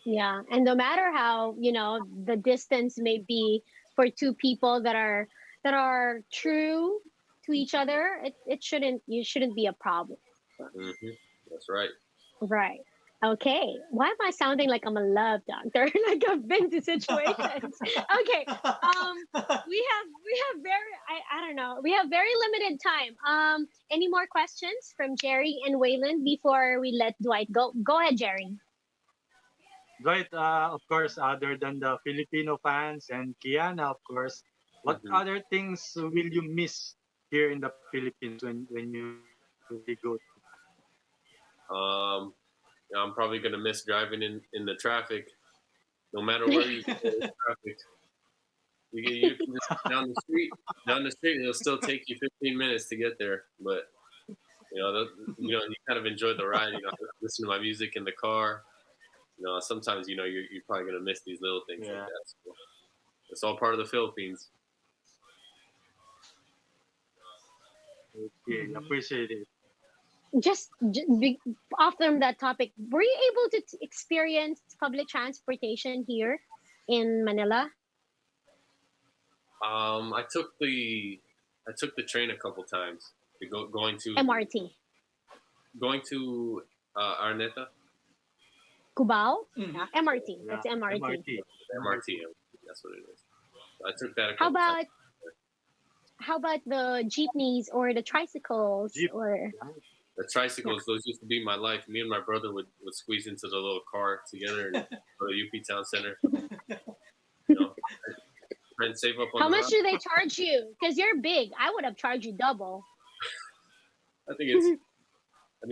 Yeah, and no matter how the distance may be for two people that are true to each other, it shouldn't be a problem. Hmm. That's right. Right. Okay. Why am I sounding like I'm a love doctor? Like I've been to situations. Okay. We have very I don't know. We have very limited time. Any more questions from Jerry and Waylon before we let Dwight go? Go ahead, Jerry. Right, of course, other than the Filipino fans and Kiana, of course, what Hmm. other things will you miss here in the Philippines when you really go? Um, I'm probably gonna miss driving in the traffic. No matter where you go, there's traffic. You can just down the street, it'll still take you 15 minutes to get there. But you kind of enjoy the ride. Listen to my music in the car. Sometimes you're probably gonna miss these little things like Yeah. that. So it's all part of the Philippines. Okay, Mhm. appreciate it. Off from that topic, were you able to experience public transportation here in Manila? I took the train a couple times to going to MRT. Araneta. Cubao? Mhm. Yeah, MRT. Yeah, That's MRT. MRT. MRT. That's what it is. I took that a How couple times. about how about the jeepneys or the tricycles Jeep. or Yeah. The tricycles, those used to be my life. Me and my brother would squeeze into the little car together and go to UP Town Center. Try and save up on how the much ride. do they charge you? Because you're big. I would have charged you double. I think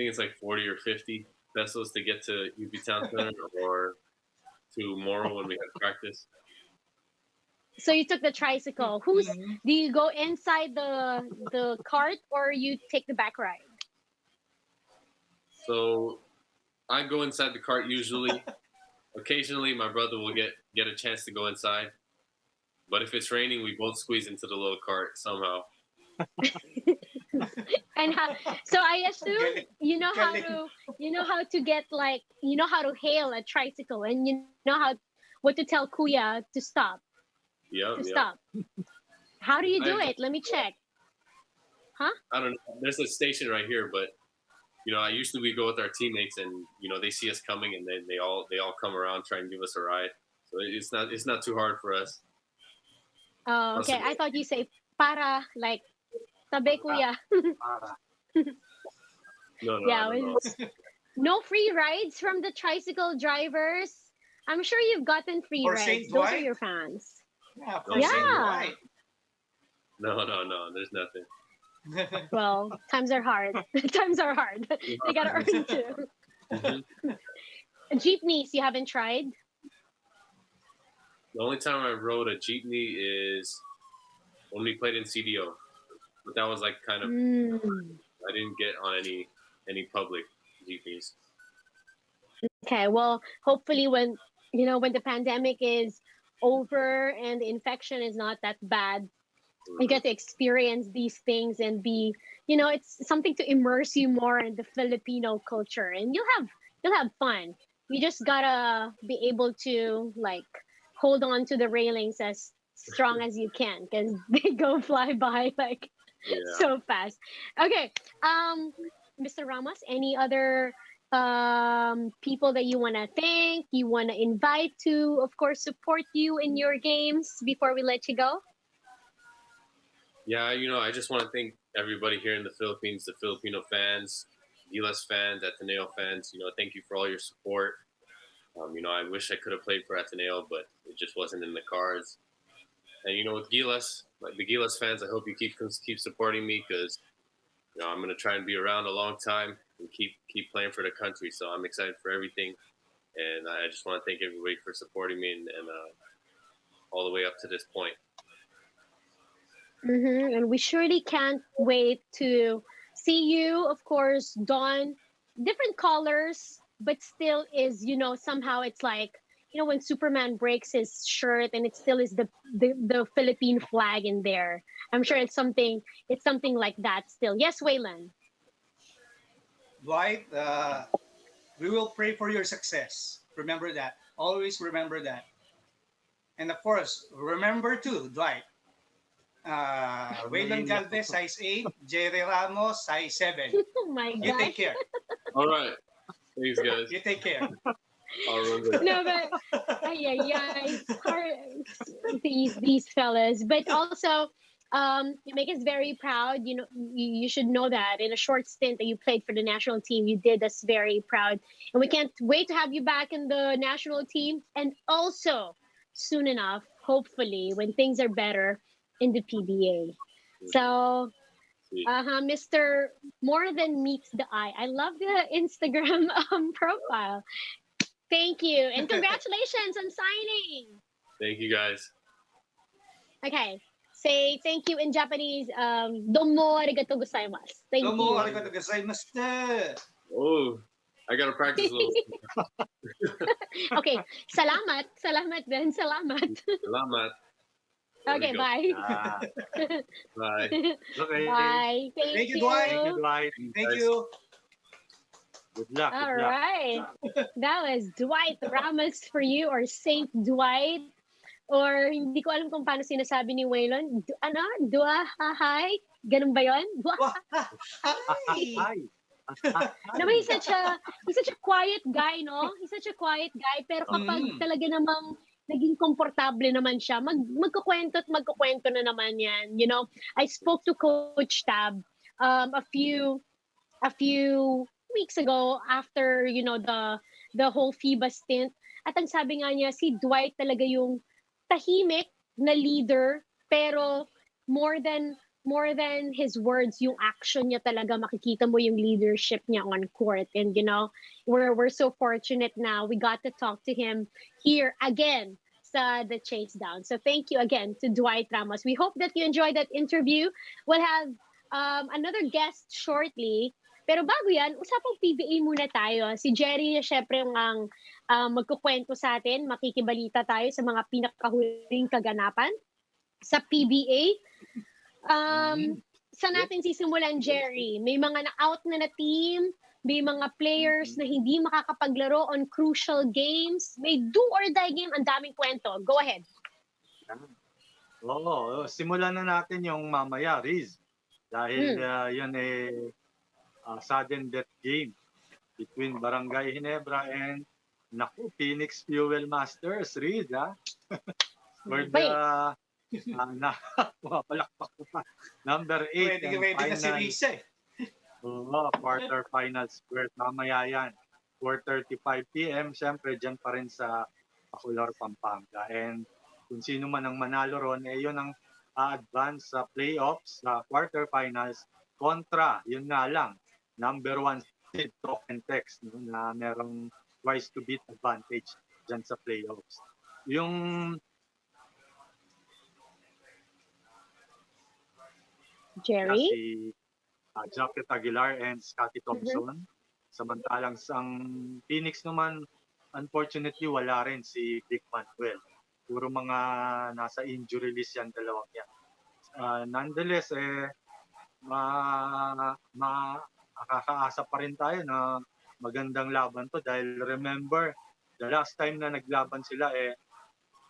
it's like 40 or 50 pesos to get to UP Town Center or to Moro when we had practice. So you took the tricycle. Mhm. Do you go inside the cart or you take the back ride? So I go inside the cart usually. Occasionally, my brother will get a chance to go inside. But if it's raining, we both squeeze into the little cart somehow. And so I assume Galing. you know how to get how to hail a tricycle and you know what to tell Kuya to stop. Yep. Stop. How do you do it? Let me check. I don't know. There's a station right here, but I usually we go with our teammates, and they see us coming, and then they all come around try and give us a ride. So it's not too hard for us. Oh, okay. I thought you say para like tabi Kuya. No, Yeah, I don't know. no free rides from the tricycle drivers. I'm sure you've gotten free For rides. Saint Those are Dwight? your fans. Yeah, for Yeah. Saint No. There's nothing. Dwight. Well, times are hard. Times are hard. They gotta earn too. Mhm. Jeepneys, you haven't tried? The only time I rode a jeepney is when we played in CDO, but that was like kind of Mm. I didn't get on any public jeepneys. Okay, well, hopefully when when the pandemic is over and the infection is not that bad, you get to experience these things and be, it's something to immerse you more in the Filipino culture, and you'll have fun. You just gotta be able to like hold on to the railings as strong as you can because they go fly by like Yeah. so fast. Okay, Mr. Ramos, any other people that you want to thank, you want to invite to, of course, support you in your games before we let you go? Yeah, I just want to thank everybody here in the Philippines, the Filipino fans, Gilas fans, Ateneo fans. Thank you for all your support. I wish I could have played for Ateneo, but it just wasn't in the cards. And with Gilas, like the Gilas fans, I hope you keep supporting me because I'm going to try and be around a long time and keep playing for the country. So I'm excited for everything, and I just want to thank everybody for supporting me and all the way up to this point. And we surely can't wait to see you, of course, don different colors, but still is, somehow it's like, when Superman breaks his shirt and it still is the Philippine flag in there. I'm sure it's something like that still. Yes, Waylon. Dwight, we will pray for your success. Remember that. Always remember that. And of course, remember too, Dwight. Waylon Galvez, size 8. Jerry Ramos, size 7. Oh my You god. take care. All right. Thanks, guys. You take care. I'll remember. No, but these fellas, but also you make us very proud. You should know that in a short stint that you played for the national team, you did us very proud, and we can't wait to have you back in the national team, and also soon enough, hopefully, when things are better in the PBA. So Sweet. Mr. More Than Meets the Eye. I love the Instagram profile. Thank you. And congratulations on signing. Thank you, guys. Okay. Say thank you in Japanese. Domo arigatou gozaimasu. Thank Domo you. arigatou gozaimasu. Oh, I got to practice a little. Okay. Salamat. Salamat then. Salamat. Salamat. There we Okay, go. bye. Bye. Okay. Bye. Thank you, Dwight. Thank you, Dwight. Thank you. Good luck. All Good luck. right. That was Dwight Ramos for you, or Saint Dwight. Or hindi ko alam kung paano sinasabi ni Waylon. Dua, hi? Ganun ba yun? Wah, hi. Hi. No, he's such a quiet guy, no? He's such a quiet guy. Pero kapag talaga namang naging komportable naman siya, magkukwento na naman yan. I spoke to Coach Tab a few weeks ago after, the whole FIBA stint. At ang sabi nga niya, si Dwight talaga yung tahimik na leader, pero more than his words, yung action niya talaga, makikita mo yung leadership niya on court. And we're so fortunate now we got to talk to him here again sa the Chasedown. So thank you again to Dwight Ramos. We hope that you enjoyed that interview. We'll have another guest shortly. Pero bago yan, usapang PBA muna tayo. Si Jerry, syempre, ang magkukwento sa atin. Makikibalita tayo sa mga pinakahuling kaganapan sa PBA. Saan natin sisimulan, Jerry? May mga na-out na team, may mga players na hindi makakapaglaro on crucial games, may do-or-die game, ang daming kwento. Go ahead. Oo, simulan na natin yung mamaya, Riz. Dahil yun sudden death game between Barangay Ginebra and Phoenix Fuel Masters, Riz, ha? For the pumapalakpak ko pa. Number 8 and Ready na si final. Risa eh. Quarter finals square. Mamaya yan. 4:35 p.m. Siyempre, dyan pa rin sa Bacolor, Pampanga. And kung sino man ang manalo ron, yun ang advance sa playoffs, sa quarter finals, kontra, yun nga lang, number 1 seed, talk and text, na merong twice to beat advantage dyan sa playoffs. Yung Jerry? si Jacket Aguilar and Scotty Thompson. Samantalang ang Phoenix naman, unfortunately wala rin si Vic Manuel. Puro mga nasa injury list yan, dalawang yan. Nonetheless, makakaasa pa rin tayo na magandang laban to dahil remember, the last time na naglaban sila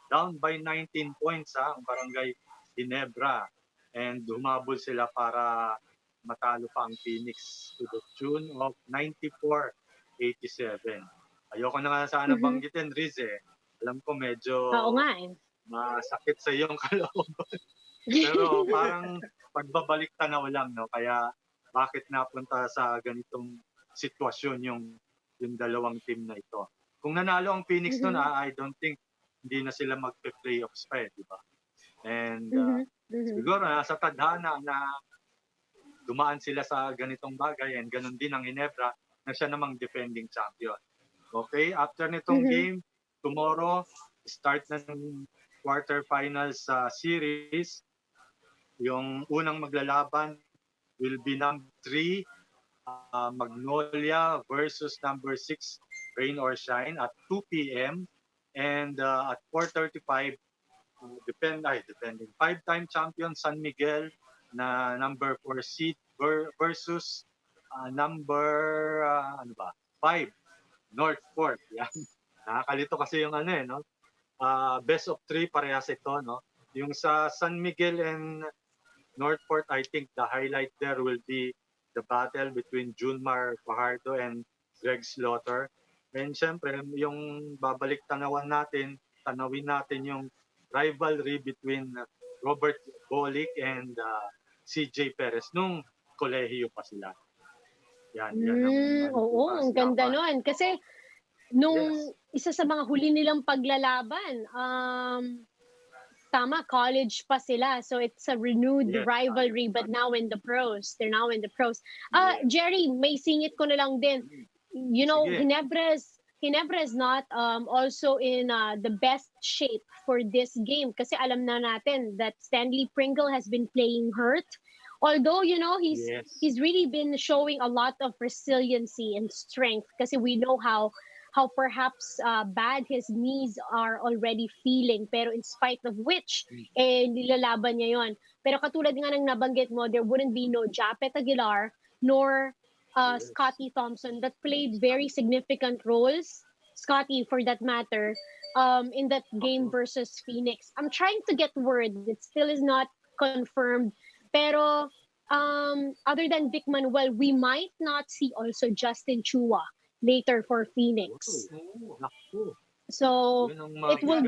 down by 19 points ang barangay Ginebra, and humabol sila para matalo pa ang Phoenix to the tune of 94-87. Ayoko na nga sana banggitin, Riz Alam ko medyo Oo nga masakit sa iyong kalooban. Pero parang pagbabalik tanaw lang, no? Kaya bakit napunta sa ganitong sitwasyon yung dalawang team na ito. Kung nanalo ang Phoenix noon, I don't think hindi na sila magpe-playoffs pa di ba? And siguro nasa tadhana na dumaan sila sa ganitong bagay, and ganun din ang Ginebra na siya namang defending champion. Okay, after nitong game, tomorrow, start na ng quarterfinals series. Yung unang maglalaban will be number 3, Magnolia versus number 6, Rain or Shine at 2 p.m. And at 4:35, depending, 5-time champion San Miguel na number 4 seed versus number 5, North Fort. Yan. Nakakalito kasi yung no? Best of 3 parehas ito, no? Yung sa San Miguel and Northport, I think the highlight there will be the battle between Junmar Fajardo and Greg Slaughter. And syempre, yung tanawin natin yung rivalry between Robert Bolick and CJ Perez nung kolehiyo pa sila. Yan oo, ang ganda nun. Kasi nung isa sa mga huli nilang paglalaban, tama, college pa sila. So it's a renewed rivalry, but now in the pros. They're now in the pros. Jerry, may singit ko na lang din. You know, Ginebra is not also in the best shape for this game kasi alam na natin that Stanley Pringle has been playing hurt. Although, you know, he's really been showing a lot of resiliency and strength kasi we know how perhaps bad his knees are already feeling. Pero in spite of which, nilalaban niya yon. Pero katulad nga ng nabanggit mo, there wouldn't be no Japet Aguilar nor Scotty Thompson that played very significant roles. Scotty, for that matter, in that game versus Phoenix. I'm trying to get word. It still is not confirmed. Pero other than Vic Manuel, we might not see also Justin Chua later for Phoenix. So it will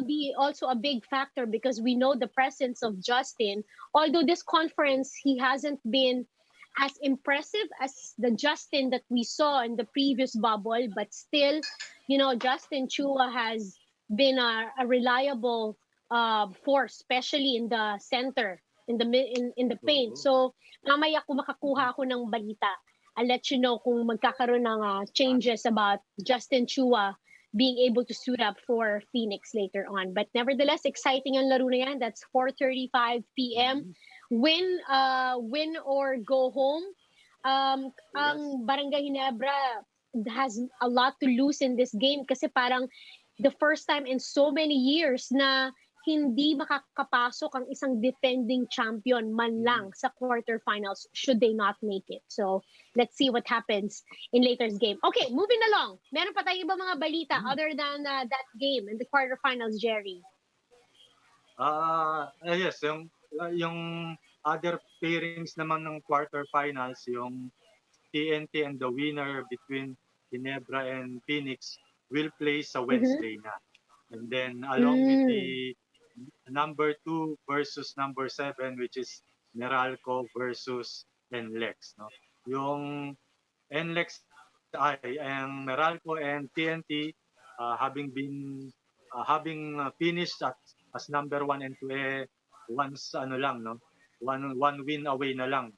be also a big factor because we know the presence of Justin. Although this conference he hasn't been as impressive as the Justin that we saw in the previous bubble, but still, you know, Justin Chua has been a reliable force, especially in the center, in the paint. So mamaya kung makakuha ako ng balita, I'll let you know kung magkakaroon ng changes about Justin Chua being able to suit up for Phoenix later on. But nevertheless, exciting ang laro na yan. That's 4:35 p.m. Win or go home. Ang Barangay Ginebra has a lot to lose in this game kasi parang the first time in so many years na hindi makakapasok ang isang defending champion man lang sa quarterfinals should they not make it. So, let's see what happens in later's game. Okay, moving along. Meron pa tayong iba mga balita other than that game in the quarterfinals, Jerry? Yes, yung other pairings naman ng quarterfinals, yung TNT and the winner between Ginebra and Phoenix will play sa Wednesday na. And then along with the number 2 versus number 7, which is Meralco versus NLEX. No? Yung NLEX ang Meralco and TNT having finished as number 1 and 2, once one win away na lang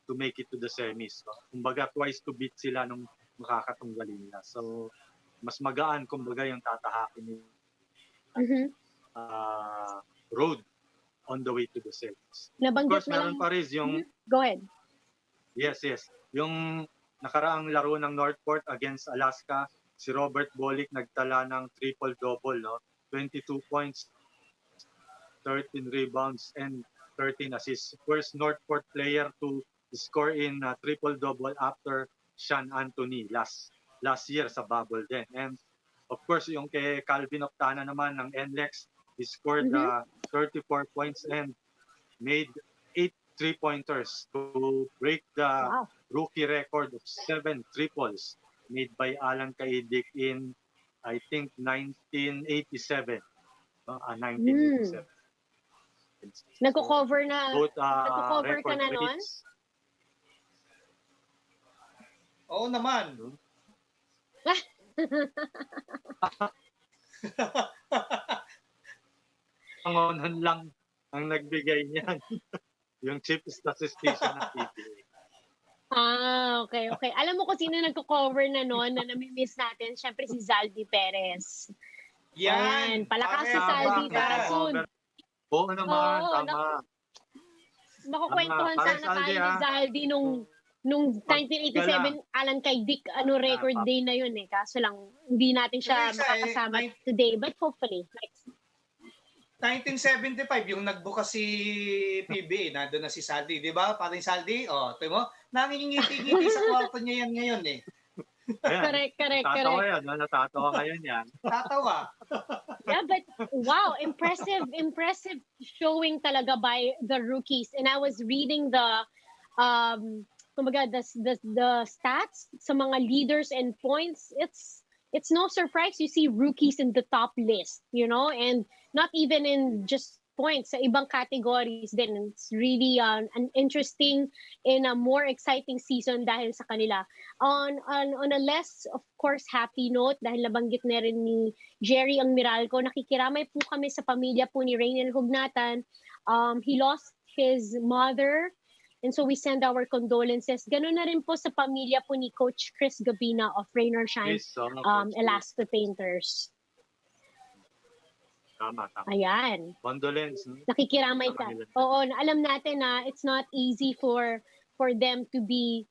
to make it to the semis. No? Kumbaga twice to beat sila nung makakatunggalin nila. So mas magaan kumbaga yung tatahakin nila. Road on the way to the semis. Of course, meron pa rin yung... Go ahead. Yes. Yung nakaraang laro ng Northport against Alaska, si Robert Bolick nagtala ng triple-double, no? 22 points, 13 rebounds, and 13 assists. First Northport player to score in triple-double after Sean Anthony last year sa bubble din. And of course, yung kay Calvin Octana naman ng NLEX, he scored 34 points and made 8 3-pointers to break the rookie record of 7 triples made by Alan Kaidik in, I think, 1987. 1987. Nagko-cover na, Both nagko-cover ka record na nun? breaks. Oo naman. Pangonan lang ang nagbigay niyan. Yung chief statistician ng PBA. Okay. Alam mo kung sino nagko-cover na noon na nami-miss natin? Siyempre si Zaldi Perez. Yan. Palakas si Pare, Zaldi tama. para soon. Oo naman, Oo, tama. Makukwentuhan Tama. sana Pare, tayo Zaldi, ni Zaldi nung 1987 Alan kay Dick record day na yun eh. Kaso lang hindi natin siya Yes, makakasama today, but hopefully next. 1975, yung nagbukas si PBA, nandun na si Saldi, di ba? Parang Saldi, tingnan mo, nangingiti-ngiti sa kwarto niya yan ngayon eh. Correct. Natatawa yan, natatawa ngayon yan. Tatawa. Yeah, but wow, impressive showing talaga by the rookies. And I was reading the stats sa mga leaders and points. It's no surprise you see rookies in the top list, and not even in just points sa ibang categories din. It's really an interesting and a more exciting season dahil sa kanila. On a less, of course, happy note, dahil nabanggit na rin ni Jerry ang Miralco, nakikiramay po kami sa pamilya po ni Raynel Hugnatan. He lost his mother, and so we send our condolences. Ganun na rin po sa pamilya po ni Coach Chris Gabina of Rain or Shine Elastic Painters. Tama. Ayan. Condolence. Nakikiramay ka. Oo, alam natin na it's not easy for them to be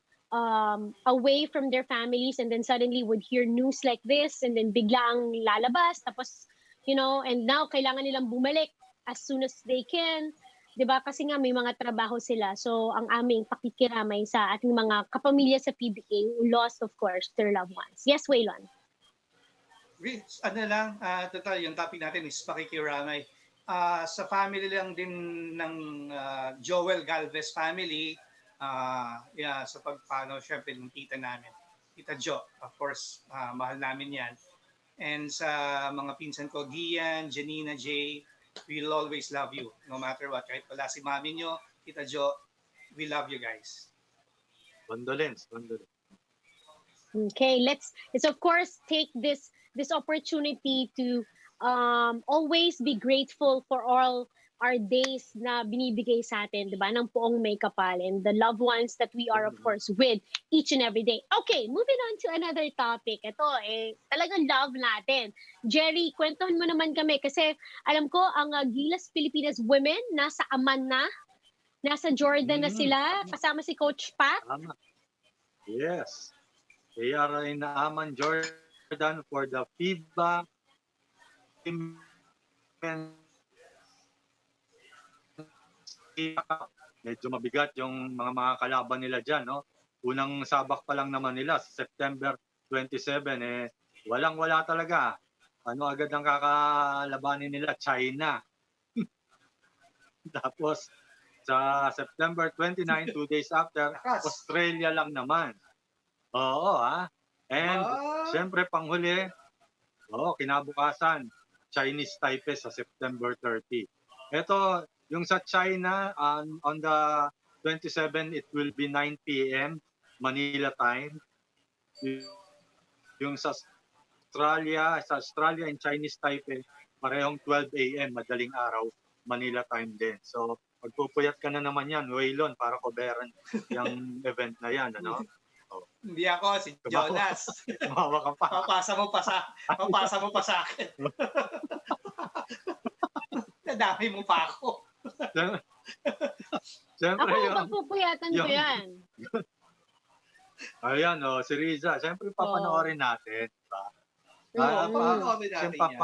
away from their families and then suddenly would hear news like this and then biglang lalabas. Tapos, and now kailangan nilang bumalik as soon as they can. 'Di ba? Kasi nga may mga trabaho sila. So, ang aming pakikiramay sa ating mga kapamilya sa PBA who lost, of course, their loved ones. Yes, Waylon. Total, yung topic natin is pakikiramay. Sa family lang din ng Joel Galvez family, sa pagpano, syempre, ng tita namin. Tita Jo, of course, mahal namin yan. And sa mga pinsan ko, Gian, Janina, Jay, we'll always love you, no matter what. Kahit wala si mami nyo, Tita Jo, we love you guys. Condolence. Okay, let's of course take this opportunity to always be grateful for all our days na binibigay sa atin, 'di ba? Ng poong may kapal and the loved ones that we are of course with each and every day. Okay, moving on to another topic. Ito talagang love natin. Jerry, kwentuhan mo naman kami kasi alam ko ang Gilas Pilipinas women nasa Amman na, nasa Jordan na sila kasama si Coach Pat. Tama. Yes. They are in Amman, Jordan for the FIBA medyo mabigat yung mga kalaban nila dyan, no? Unang sabak pa lang naman nila sa September 27, walang-wala talaga. Agad ang kakalabanin nila? China. Tapos, sa September 29, 2 days after, Australia lang naman. Oo, And, syempre, panghuli, kinabukasan, Chinese Taipei sa September 30. Ito, yung sa China, on the 27, it will be 9 p.m. Manila time. Yung sa Australia and Chinese Taipei, parehong 12 a.m. madaling araw, Manila time din. So, magpupuyat ka na naman yan, Waylon, para coveran yung event na yan, ano? Hindi ako, si Jonas. Tumawa ka pa. Papasa mo pa sa akin. Nadami mo pa ako. Siyempre Ako, pagpupuyatan ko yan. Ayan, si Riza. Siyempre, papanoorin natin. Diba? Papanoorin natin Siyempre, yan.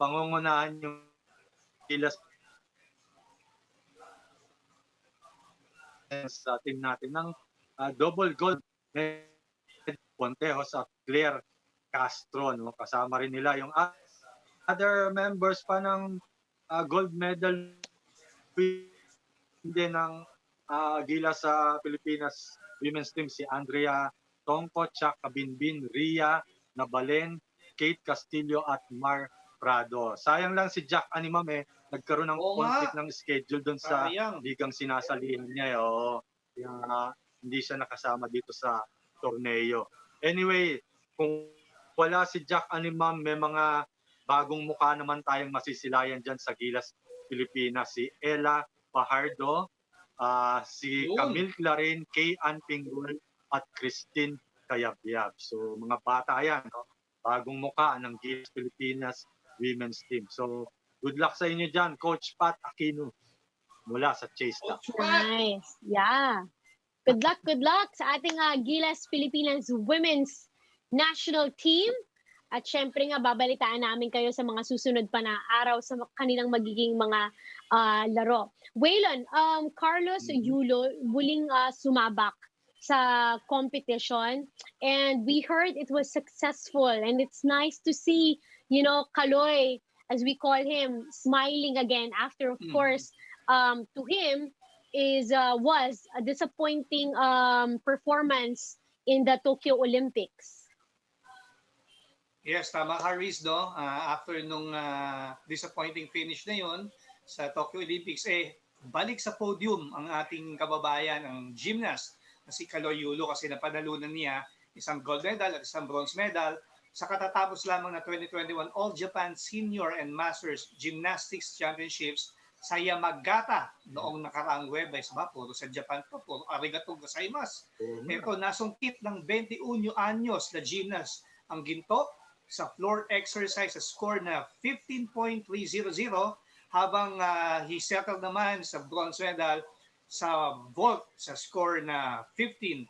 pangungunahan yung Gilas sa team natin ng double gold Pontejos at Claire Castro, no? Kasama rin nila yung other members pa ng gold medal din ng Gilas sa Pilipinas women's team, si Andrea Tongko, Chuck Kabinbin, Ria Nabalen, Kate Castillo at Mar Prado. Sayang lang si Jack Animam nagkaroon ng conflict ng schedule doon sa ligang sinasalihan niya. Kaya hindi siya nakasama dito sa torneo. Anyway, kung wala si Jack Animam, may mga bagong mukha naman tayong masisilayan dyan sa Gilas Pilipinas. Si Ella Pajardo, si Camille Clarin, Kay Ann Pinggul, at Christine Kayabyab. So mga bata yan, no? Bagong mukha ng Gilas Pilipinas women's team. So good luck sa inyo dyan, Coach Pat Aquino mula sa Chasedown. Nice. Yeah. Good luck sa ating Gilas Pilipinas women's national team. At syempre nga, babalitaan namin kayo sa mga susunod pa na araw sa kanilang magiging mga laro. Waylon, Carlos Yulo muling sumabak sa competition, and we heard it was successful, and it's nice to see, Kaloy, as we call him, smiling again after, of course, to him was a disappointing performance in the Tokyo Olympics. Yes, tama ka, Riz, no? After nung disappointing finish na yon sa Tokyo Olympics, balik sa podium ang ating kababayan, ang gymnast na si Carlo Yulo, kasi napanalunan niya isang gold medal at isang bronze medal sa katatapos lamang na 2021 All Japan Senior and Masters Gymnastics Championships sa Yamagata noong nakaraang Huwebes. Puro sa Japan to, puro arigato gozaimasu. Ito, nasungkit ng 21 anyos na gymnast ang ginto sa floor exercise sa score na 15.300, habang he settled naman sa bronze medal sa vault sa score na 15.000.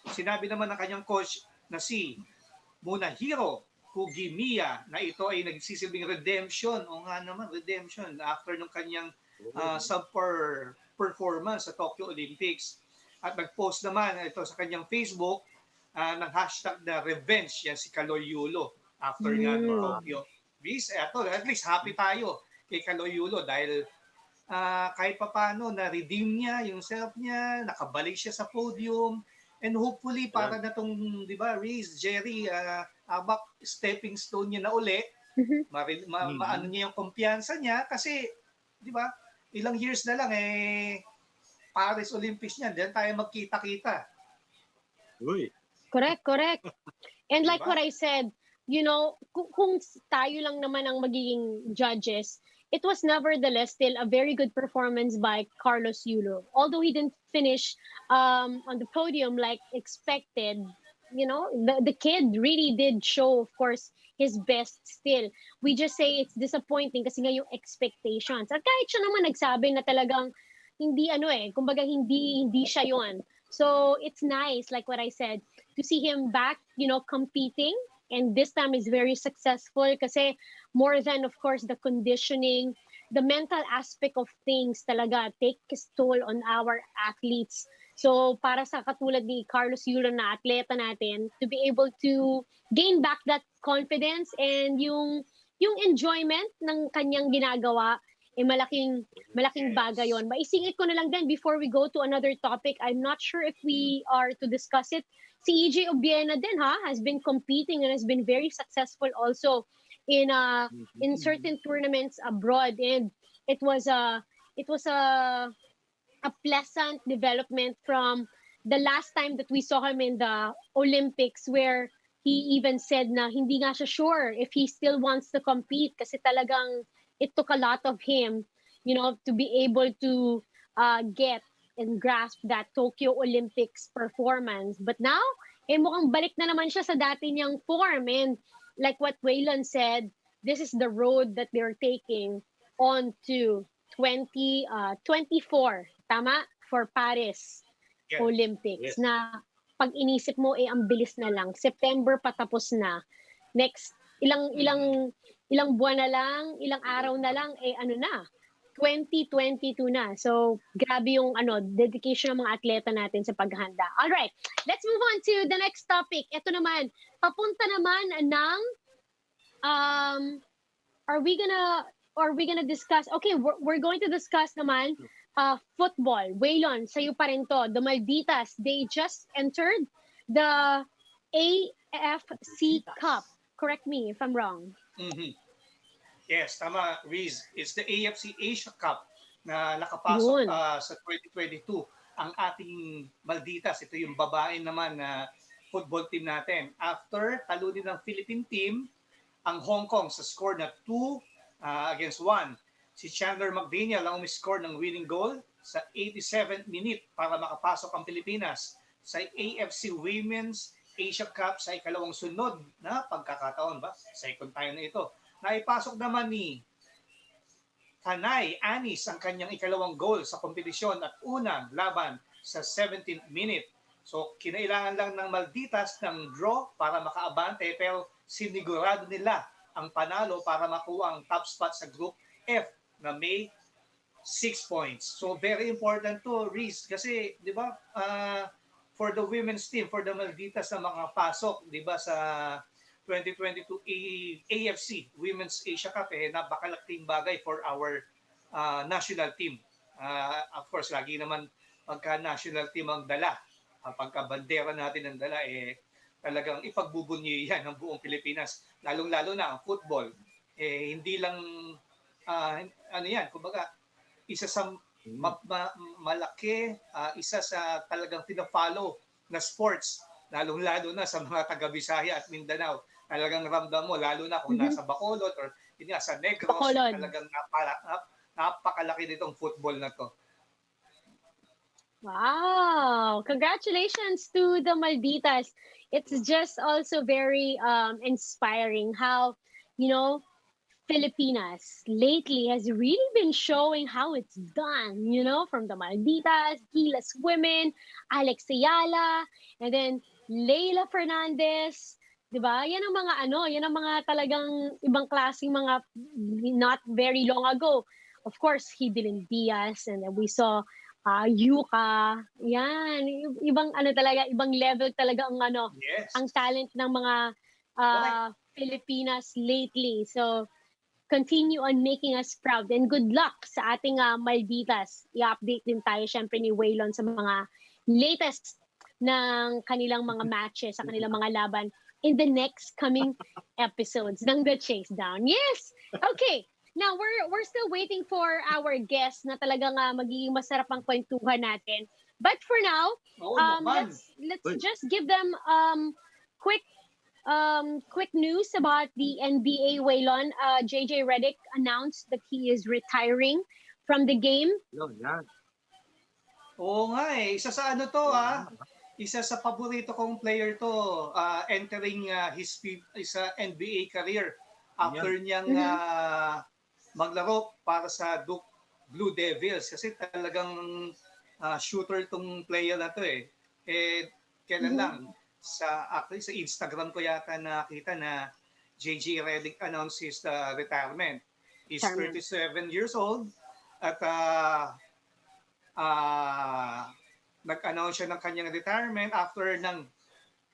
Sinabi naman ng kanyang coach na si Munahiro Kugimiya na ito ay nagsisilbing redemption. O nga naman, redemption after nung kanyang subpar performance sa Tokyo Olympics. At nag-post naman ito sa kanyang Facebook ng hashtag na revenge yan si Carlo Yulo after nga ng Tokyo. At least happy tayo kay Carlo Yulo dahil kahit papano na-redeem niya yung self niya, nakabalik siya sa podium, and hopefully para na tong, di ba, Riz, Jerry, abak stepping stone niya na uli, maano niya yung kumpiyansa niya kasi, di ba, ilang years na lang Paris Olympics niya, then tayo magkita-kita. Uy. Correct. And like what I said, kung tayo lang naman ang magiging judges, it was nevertheless still a very good performance by Carlos Yulo. Although he didn't finish on the podium like expected, the kid really did show, of course, his best still. We just say it's disappointing kasi nga yung expectations. At kahit siya naman nagsabi na talagang hindi kumbaga hindi siya yon. So it's nice, like what I said, to see him back, competing. And this time is very successful kasi more than, of course, the conditioning, the mental aspect of things talaga takes toll on our athletes. So para sa katulad ni Carlos Yulo na atleta natin, to be able to gain back that confidence and yung enjoyment ng kanyang ginagawa, malaking bagay yon. Maisingit ko na lang din before we go to another topic. I'm not sure if we are to discuss it. Si EJ Obiena din has been competing and has been very successful also in certain tournaments abroad, and it was a pleasant development from the last time that we saw him in the Olympics, where he even said na hindi nga siya sure if he still wants to compete kasi talagang it took a lot of him, to be able to get and grasp that Tokyo Olympics performance. But now, mukhang balik na naman siya sa dati niyang form. And like what Waylon said, this is the road that they're taking on to 2024, tama? For Paris Olympics. Yes. Na pag inisip mo ang bilis na lang. September patapos na. Next ilang buwan na lang, ilang araw na lang ano na, 2022 na. So, grabe yung dedication ng mga atleta natin sa paghahanda. All right, let's move on to the next topic. Ito naman, papunta naman ng are we gonna discuss? Okay, we're going to discuss naman football. Waylon, sa'yo pa rin to. The Malditas, they just entered the AFC Cup. Correct me if I'm wrong. Mhm. Yes, tama, Riz. It's the AFC Asia Cup na nakapasok Yun. sa 2022. Ang ating Malditas, ito yung babae naman na football team natin. After talunin ng Philippine team, ang Hong Kong sa score na 2 against 1. Si Chandler McDaniel ang umiscore ng winning goal sa 87th minute para makapasok ang Pilipinas sa AFC Women's Asia Cup sa ikalawang sunod na pagkakataon ba? Second time na ito. Naipasok naman ni Tanay Anis ang kanyang ikalawang goal sa kompetisyon at unang laban sa 17th minute. So, kinailangan lang ng Malditas ng draw para makaabante pero sinigurado nila ang panalo para makuha ang top spot sa Group F na may 6 points. So, very important to, Reese, kasi, di ba, for the women's team, for the Malditas na makapasok, di ba, sa 2022 AFC Women's Asia Cup, napakalaking bagay for our national team. Of course, lagi naman pagka national team ang dala, pagka bandera natin ang dala, talagang ipagbubunyi yan ng buong Pilipinas. Lalong-lalo na ang football. Hindi lang, kumbaga, isa sa malaki, isa sa talagang pinafollow na sports, lalong-lalo na sa mga taga-Bisaya at Mindanao. Talagang ramdam mo, lalo na kung nasa Bacolod or sa Negros, Bacolod. talagang napakalaki nitong football na to. Wow! Congratulations to the Malditas. It's just also very inspiring how, Filipinas lately has really been showing how it's done, from the Malditas, Gilas women, Alex Ayala, and then Leila Fernandez, 'di ba? Yan ang mga talagang ibang klaseng mga not very long ago. Of course, Hidilyn Diaz, and then we saw Yuka. Yan, ibang ibang level talaga ang Yes. ang talent ng mga Filipinas lately. So, continue on making us proud and good luck sa ating Malditas. I-update din tayo syempre ni Waylon sa mga latest ng kanilang mga matches, sa kanilang mga laban in the next coming episodes ng The Chasedown. Yes! Okay. Now, we're still waiting for our guests na talagang magiging masarap ang kwentuhan natin. But for now, let's just give them quick news about the NBA. Waylon. JJ Redick announced that he is retiring from the game. Yan. Oo nga isa sa isa sa paborito kong player to, entering his NBA career after niyang maglaro para sa Duke Blue Devils kasi talagang shooter tong player na to kailan lang actually sa Instagram ko yata nakita na JJ Redick announces the retirement. He's 37 years old at nag-announce siya ng kanyang retirement after ng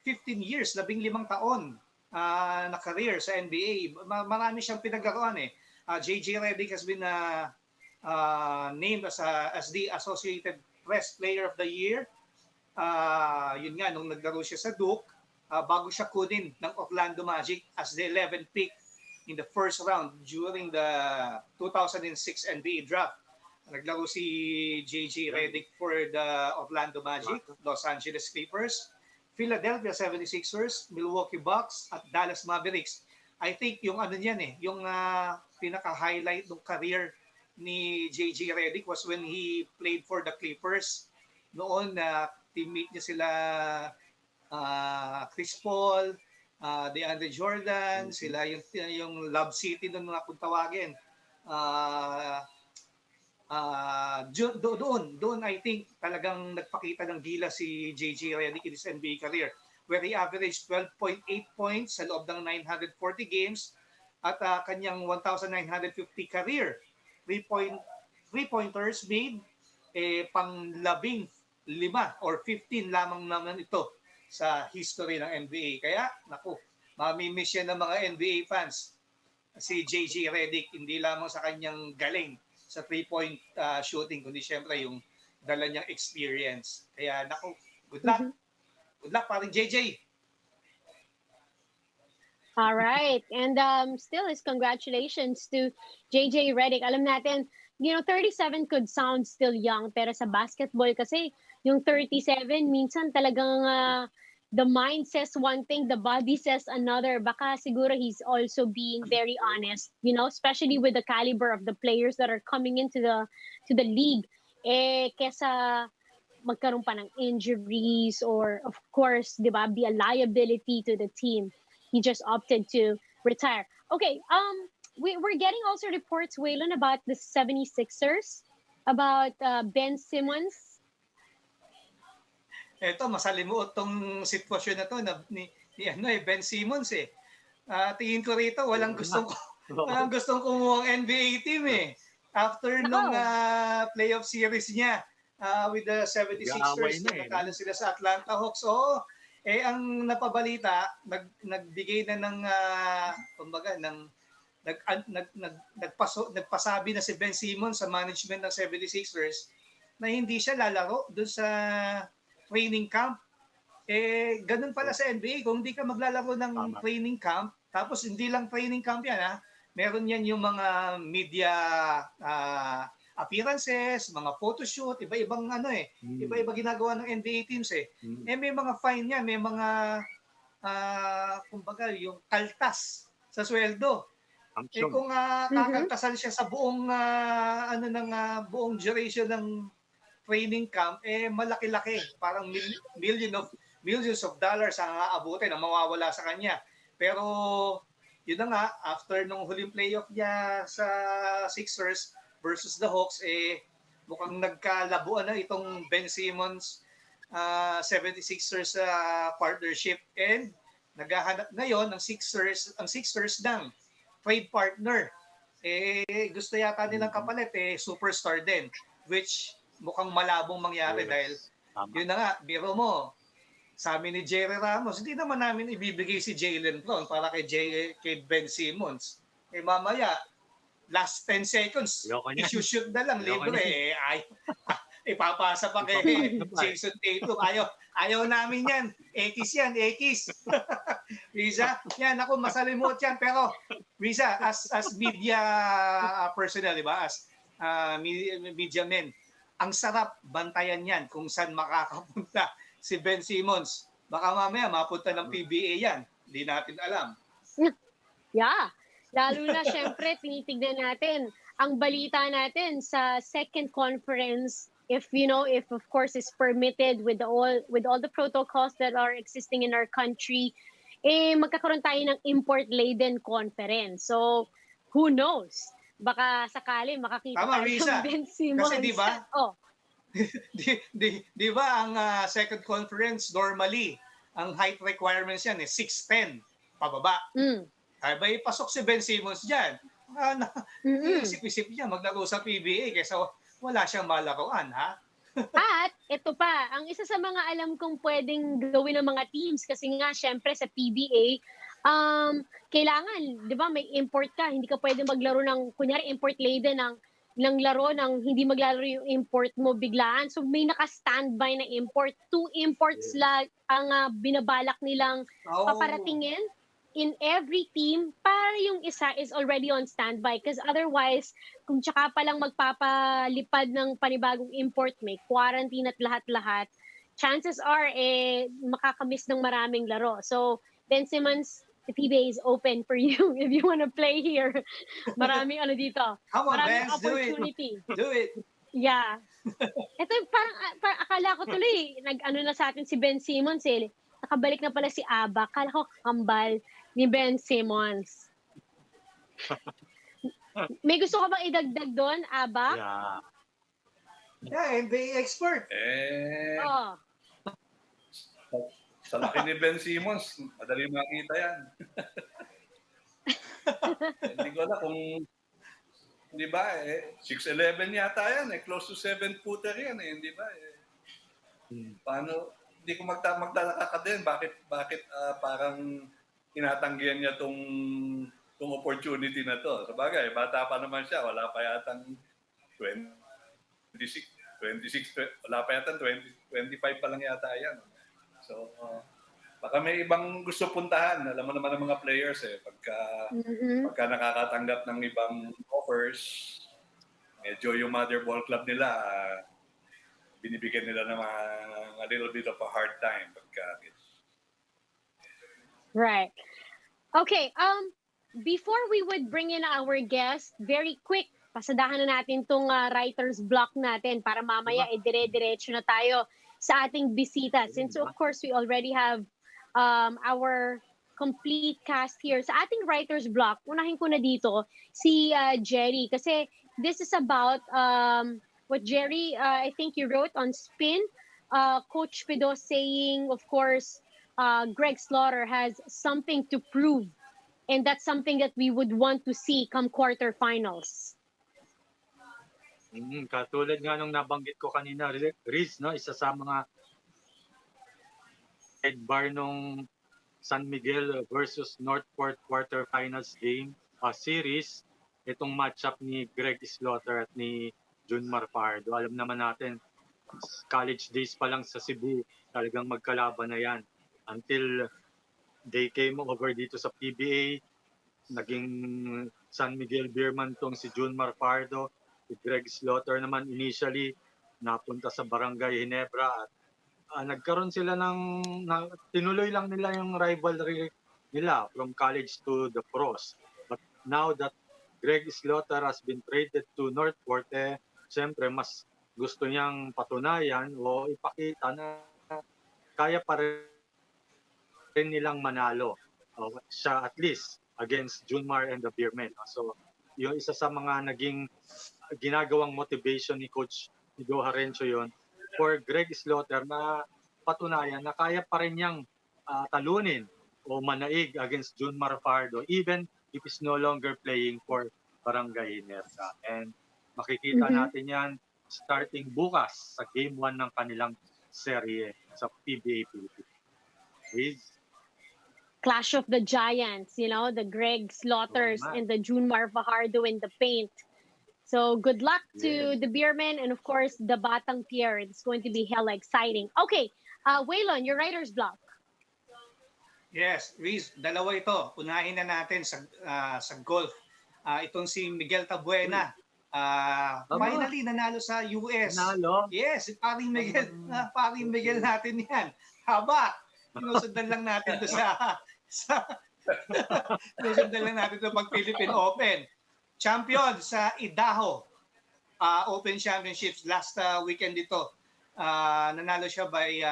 15 years, 15 taon na career sa NBA. Marami siyang pinaglaruan JJ Redick has been named as the Associated Press Player of the Year. Yun nga, nung naglaro siya sa Duke, bago siya kunin ng Orlando Magic as the 11th pick in the first round during the 2006 NBA draft. Naglaro si JJ Redick for the Orlando Magic, Los Angeles Clippers, Philadelphia 76ers, Milwaukee Bucks, at Dallas Mavericks. I think yung yung pinaka-highlight ng career ni JJ Redick was when he played for the Clippers. Noon teammate niya sila Chris Paul, DeAndre Jordan, sila yung Love City doon mga kung tawagin. doon I think talagang nagpakita ng gila si JJ Redick in his NBA career, where he averaged 12.8 points sa loob ng 940 games at kanyang 1,950 career 3-pointers made, pang-15 or 15 lamang naman ito sa history ng NBA. Kaya, naku, mamimiss yan ng mga NBA fans si JJ Redick, hindi lamang sa kanyang galing sa 3-point shooting, kundi syempre yung dala niyang experience. Kaya, naku, good luck. Good luck, paring JJ. All right. And still is congratulations to JJ Redick. Alam natin, 37 could sound still young, pero sa basketball kasi, yung 37, minsan talagang the mind says one thing, the body says another. Baka siguro he's also being very honest, especially with the caliber of the players that are coming into the league. Kesa magkaroon pa ng injuries or, of course, di ba, be a liability to the team. He just opted to retire. Okay, we're getting also reports, Waylon, about the 76ers, about Ben Simmons. Ito, masalimuot tong sitwasyon na to ni Ben Simmons eh. Tingin ko rito, walang gustong kumuha ang NBA team eh. After nung playoff series niya with the 76ers, natalo sila sa Atlanta Hawks. Oo, ang napabalita, nagbigay na ng kumbaga nagpasabi na si Ben Simmons sa management ng 76ers na hindi siya lalaro doon sa training camp. Ganun pala sa NBA, kung hindi ka maglalaro ng training camp, tapos hindi lang training camp yan meron yan yung mga media appearances, mga photoshoot, iba-ibang iba-iba ginagawa ng NBA teams may mga fine yan, may mga kumbaga yung kaltas sa sweldo. Kung kakaltasan siya sa buong buong duration ng training camp, malaki-laki, parang millions of dollars ang aabutin ang mawawala sa kanya. Pero yun na nga, after nung huling playoff niya sa Sixers versus the Hawks, mukhang nagkalabuan na itong Ben Simmons 76ers partnership, and naghahanap ngayon ang Sixers ng trade partner. Gusto yata nilang kapalit superstar din, which mukhang malabong mangyari dahil yun na nga, biro mo, sa amin ni Jerry Ramos, hindi naman namin ibibigay si Jalen Brown para kay Ben Simmons. Mamaya, last 10 seconds, isushoot na lang, libre. Ipapasa pa kay Jason Tatum. Ayaw namin yan. Ekis yan, ekis. Riza, yan, ako masalimot yan. Pero, Riza, as media personnel, di ba? As media men, ang sarap bantayan yan kung saan makakapunta si Ben Simmons. Baka mamaya mapunta ng PBA yan. Hindi natin alam. Yeah. Lalo na syempre tinitignan natin ang balita natin sa second conference, if of course is permitted with all the protocols that are existing in our country, magkakaroon tayo ng import laden conference. So who knows? Baka sakali makakita tayo ng Ben Simmons. Kasi di ba? di ba ang second conference normally ang height requirements yan 6'10" pababa. Ay ba ipasok si Ben Simmons diyan? Isip-isip niya maglaro sa PBA kaysa wala siyang malaruan, ha? At ito pa, ang isa sa mga alam kong pwedeng gawin ng mga teams, kasi nga syempre sa PBA, kailangan, di ba, may import ka. Hindi ka pwedeng maglaro ng, kunyari, import laden ng laro ng hindi maglalaro yung import mo biglaan. So may naka-standby na import. 2 imports lang ang binabalak nilang paparatingin in every team para yung isa is already on standby. Because otherwise, kung tsaka pa lang magpapalipad ng panibagong import, may quarantine at lahat-lahat, chances are, makakamiss ng maraming laro. So, Ben Simmons, the PBA is open for you if you want to play here. Maraming dito. Come on, maraming Vance, opportunity. Do it. Yeah. Ito parang akala ko tuloy, nag-ano na sa atin si Ben Simmons nakabalik na pala si Aba. Akala ko kambal ni Ben Simmons. May gusto ka bang idagdag doon, Aba? Yeah. Yeah, NBA expert. Oh. Sa laki ni Ben Simmons, madali makita yan. Hindi ko alam kung, di ba, 6'11 yata yan, close to 7-footer yan, di ba? Paano, hindi ko magtataka ka din, bakit parang tinatanggihan niya tong opportunity na to. Sabagay, bata pa naman siya, wala pa yatang 26, wala pa yatang 25 pa lang yata yan. So, baka may ibang gusto puntahan. Alam mo naman ng mga players pagka nakakatanggap ng ibang offers, medyo yung mother ball club nila, binibigyan nila ng a little bit of a hard time. Right. Okay, before we would bring in our guest, very quick, pasadahan na natin tong writer's block natin para mamaya dire-diretso na tayo sa ating bisita. Since of course we already have our complete cast here. Sa ating writer's block, unahin ko na dito si Jerry kasi this is about what Jerry, I think you wrote on Spin. Coach Pido saying, of course, Greg Slaughter has something to prove. And that's something that we would want to see come quarterfinals. Katulad nga nung nabanggit ko kanina, Riz, no, isa sa mga sidebar nung San Miguel versus Northport quarterfinals game series, itong matchup ni Greg Slaughter at ni Junmar Pardo. Alam naman natin, college days pa lang sa Cebu, talagang magkalaban na yan. Until they came over dito sa PBA, naging San Miguel Beerman tong si Junmar Pardo. Si Greg Slaughter naman initially napunta sa Barangay Ginebra at nagkaroon sila tinuloy lang nila yung rivalry nila from college to the pros. But now that Greg Slaughter has been traded to Northport, siyempre mas gusto niyang patunayan o ipakita na kaya pa rin nilang manalo. Siya at least against Junmar and the Beermen. So, yung isa sa mga naging ginagawang motivation ni Coach Ido Harencio yon for Greg Slaughter na patunayan na kaya pa rin niyang talunin o manaig against Junmar Pardo even if he's no longer playing for Barangay Ginebra. And makikita natin yan starting bukas sa Game 1 ng kanilang serye sa PBA Philippines. Clash of the Giants, you know, the Greg Slaughters and the Junmar Fajardo in the paint. So good luck to the Beermen and of course the Batang Pierre. It's going to be hella exciting. Okay, Waylon, your writer's block. Yes, Riz, dalawa ito. Unahin na natin sa golf. Itong si Miguel Tabuena. Finally, nanalo sa US. Nanalo? Yes, paring Miguel natin yan. Haba. Sinusundan lang natin to sinusundan lang natin to pag Philippine Open. Champion sa Idaho Open Championships last weekend dito. Nanalo siya by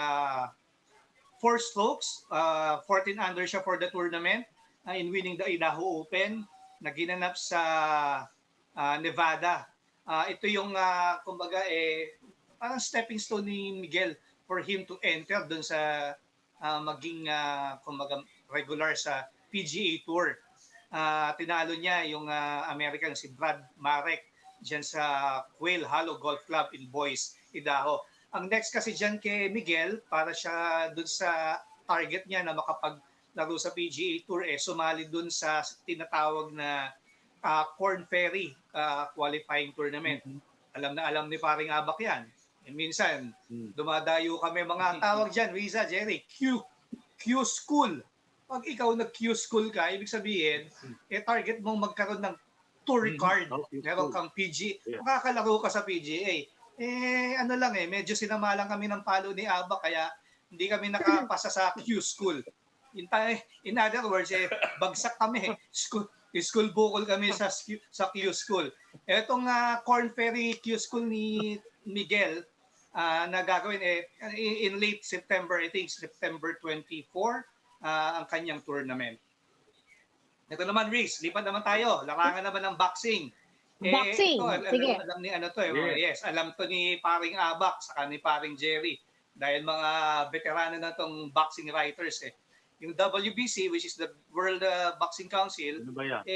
4 strokes. 14 under siya for the tournament in winning the Idaho Open na ginanap sa Nevada. Ito yung kumbaga parang stepping stone ni Miguel for him to enter dun sa maging kumbaga regular sa PGA Tour. Tinalo niya yung American si Brad Marek diyan sa Quail Hollow Golf Club in Boise, Idaho. Ang next kasi diyan kay Miguel para siya dun sa target niya na makapaglaro sa PGA Tour sumali dun sa tinatawag na Corn Ferry qualifying tournament. Alam ni paring Abak yan. Minsan, dumadayo kami mga tawag dyan, Riza, Jerry, Q school. Pag ikaw nag-Q school ka, ibig sabihin, target mong magkaroon ng tour card. Meron kang PGA. Makakalaro ka sa PGA. Ano lang medyo sinama lang kami ng palo ni Abak, kaya hindi kami nakapasa sa Q school. In other words, bagsak kami. School bukol kami sa Q school. Etong Corn Ferry Q school ni Miguel na gagawin in late September, I think September 24 ang kanyang tournament. Ito naman, Reese, lipat naman tayo. Larangan naman ng boxing. Boxing. Ito, Sige. alam ni ano to eh. Yes. Yes, alam to ni paring Abak saka ni paring Jerry. Dahil mga veterano na tong boxing writers eh. Yung WBC, which is the World Boxing Council, Ano ba yan?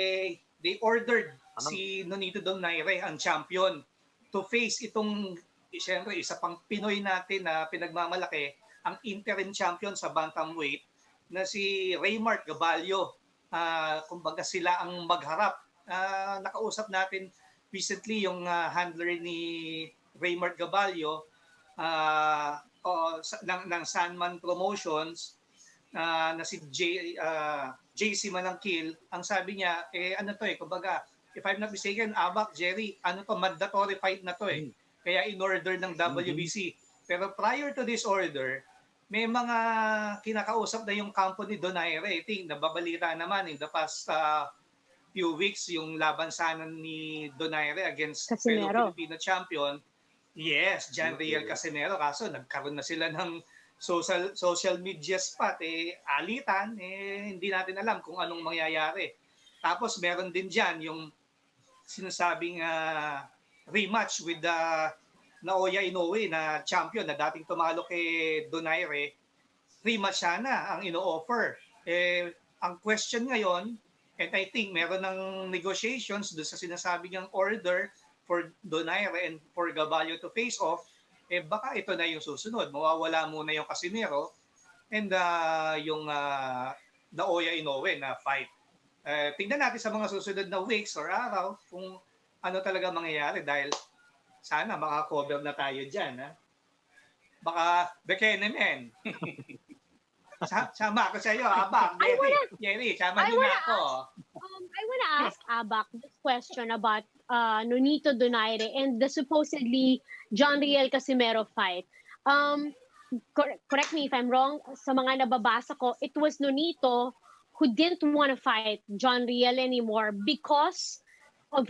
they ordered Ano? si Nonito Donaire, ang champion, to face itong, siyempre, isa pang Pinoy natin na pinagmamalaki, ang interim champion sa bantamweight na si Raymart Gabalio. Kumbaga sila ang magharap. Nakausap natin recently yung handler ni Raymart Gabalio ng Sandman Promotions na si JC Manangkil. Ang sabi niya, ano to kumbaga, if I'm not mistaken, Abak, Jerry, ano to, mandatory fight na to Kaya in-order ng WBC. Pero prior to this order, may mga kinakausap na yung kampo ni Donaire. I think nababalita naman in the past few weeks yung laban sana ni Donaire against fellow Casimero. Filipino champion. Yes, John Riel Casimero. Kaso nagkaroon na sila ng social media spot. Alitan, hindi natin alam kung anong mangyayari. Tapos meron din dyan yung sinasabing rematch with Naoya Inoue na champion na dating tumalo kay Donaire. Rematch sana ang ino-offer. Ang question ngayon, and I think meron ng negotiations doon sa sinasabi niyang order for Donaire and for Gabalio to face off, baka ito na yung susunod. Mawawala muna yung Casimero and yung Naoya Inoue na fight. Tingnan natin sa mga susunod na weeks or araw kung ano talaga mangyayari dahil sana maka-cover na tayo dyan. Ha? Baka Bekenemen. Sama ako sa iyo, Abak, Jerry, sama niyo na ako. I want to ask Abak this question about Nonito Donaire and the supposedly John Riel Casimero fight. Correct me if I'm wrong, sa mga nababasa ko, it was Nonito who didn't want to fight John Riel anymore because of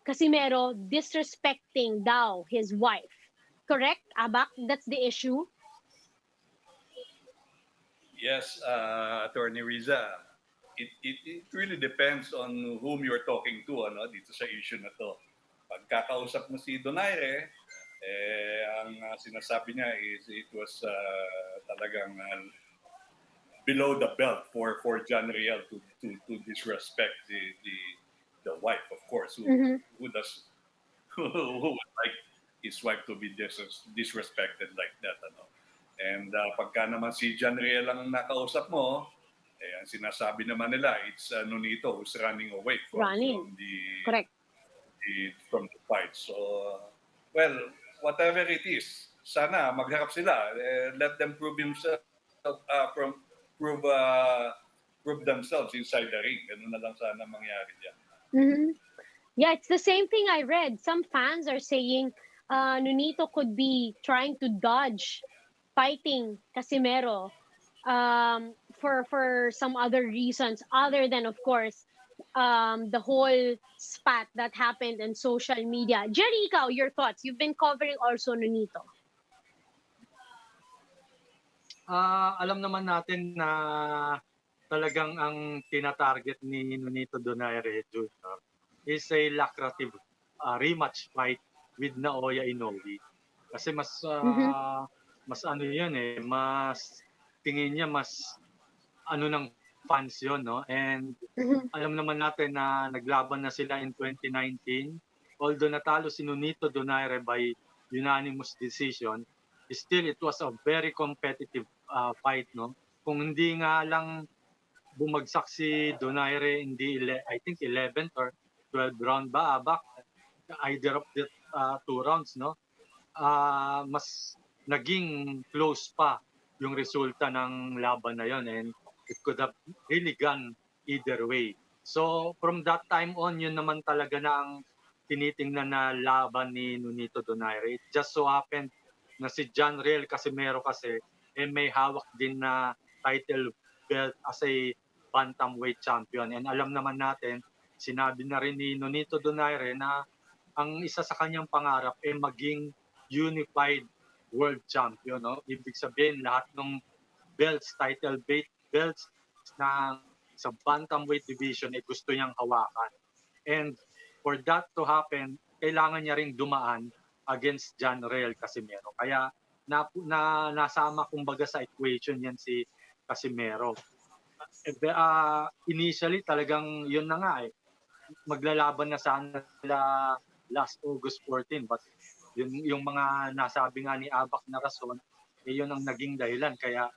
Casimero disrespecting daw his wife. Correct, Abak? That's the issue? Yes, Attorney Riza. It really depends on whom you're talking to dito sa issue na to. Pagkakausap mo si Donaire, ang sinasabi niya is it was talagang below the belt for John Riel to disrespect the wife, of course, who would like his wife to be disrespected like that. And pagka naman si John Riel ang nakausap mo, ang sinasabi naman nila, it's Nonito who's running away from the fight. So, well, whatever it is, sana magharap sila. Let them prove themselves inside the ring. Ganun na lang sana mangyari dyan. Mm-hmm. Yeah, it's the same thing I read. Some fans are saying Nonito could be trying to dodge fighting Casimero for some other reasons other than, of course, the whole spat that happened in social media. Jerry, ikaw, your thoughts? You've been covering also Nonito. Alam naman natin na talagang ang tinatarget ni Nonito Donaire Jr. is a lucrative rematch fight with Naoya Inoue. Kasi mas ano yun mas tingin niya mas ano ng fans yun, no? And alam naman natin na naglaban na sila in 2019. Although natalo si Nonito Donaire by unanimous decision, still it was a very competitive fight, no? Kung hindi nga lang bumagsak si Donaire in I think 11th or 12th round ba, Abak? Either of the 2 rounds, no? Mas naging close pa yung resulta ng laban na yon and it could have really gone either way. So from that time on, yun naman talaga na ang tinitingnan na laban ni Nonito Donaire. It just so happened na si John Riel Casimero kasi may hawak din na title belt as a bantamweight champion. And alam naman natin, sinabi na rin ni Nonito Donaire na ang isa sa kanyang pangarap ay maging unified world champion, no? Ibig sabihin lahat ng belts, title belts na sa bantamweight division ay gusto niyang hawakan. And for that to happen, kailangan niya ring dumaan against John Real Casimero. Kaya nasama kumbaga sa equation yan si Casimero. Initially talagang yun na nga maglalaban na sana sila last August 14, but yung mga nasabi nga ni Abak na rason, yun ang naging dahilan kaya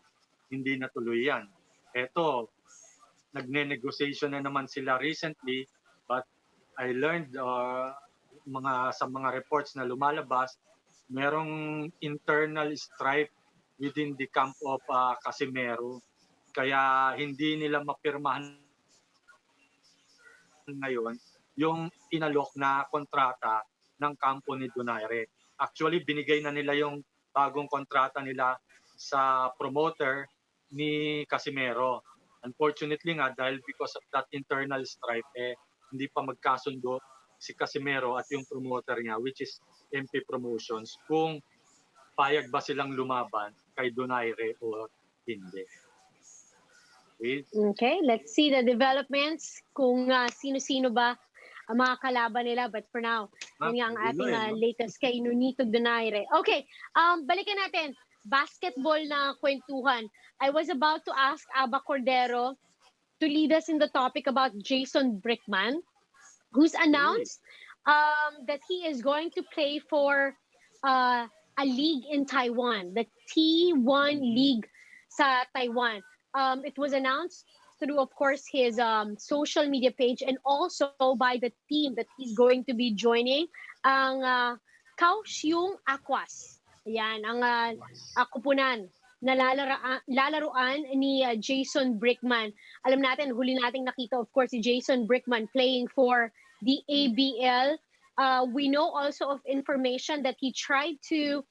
hindi natuloy yan. Eto, nagne-negotiation na naman sila recently, but I learned sa mga reports na lumalabas, merong internal strife within the camp of Casimero. Kaya hindi nila mapirmahan ngayon yung inalok na kontrata ng kampo ni Donaire. Actually, binigay na nila yung bagong kontrata nila sa promoter ni Casimero. Unfortunately nga, dahil because of that internal strife, hindi pa magkasundo si Casimero at yung promoter niya, which is MP Promotions, kung payag ba silang lumaban kay Donaire o hindi. Okay, let's see the developments kung sino-sino ba ang mga kalaban nila. But for now, yun nga ang ating latest kay Nunito Donaire. Okay, balikan natin. Basketball na kwentuhan. I was about to ask Aba Cordero to lead us in the topic about Jason Brickman, who's announced that he is going to play for a league in Taiwan, the T1 League sa Taiwan. It was announced through, of course, his social media page and also by the team that he's going to be joining, ang Kaohsiung Aquas. Ayan, ang akupunan na lalaruan ni Jason Brickman. Alam natin, huli nating nakita, of course, si Jason Brickman playing for the ABL. We know also of information that he tried to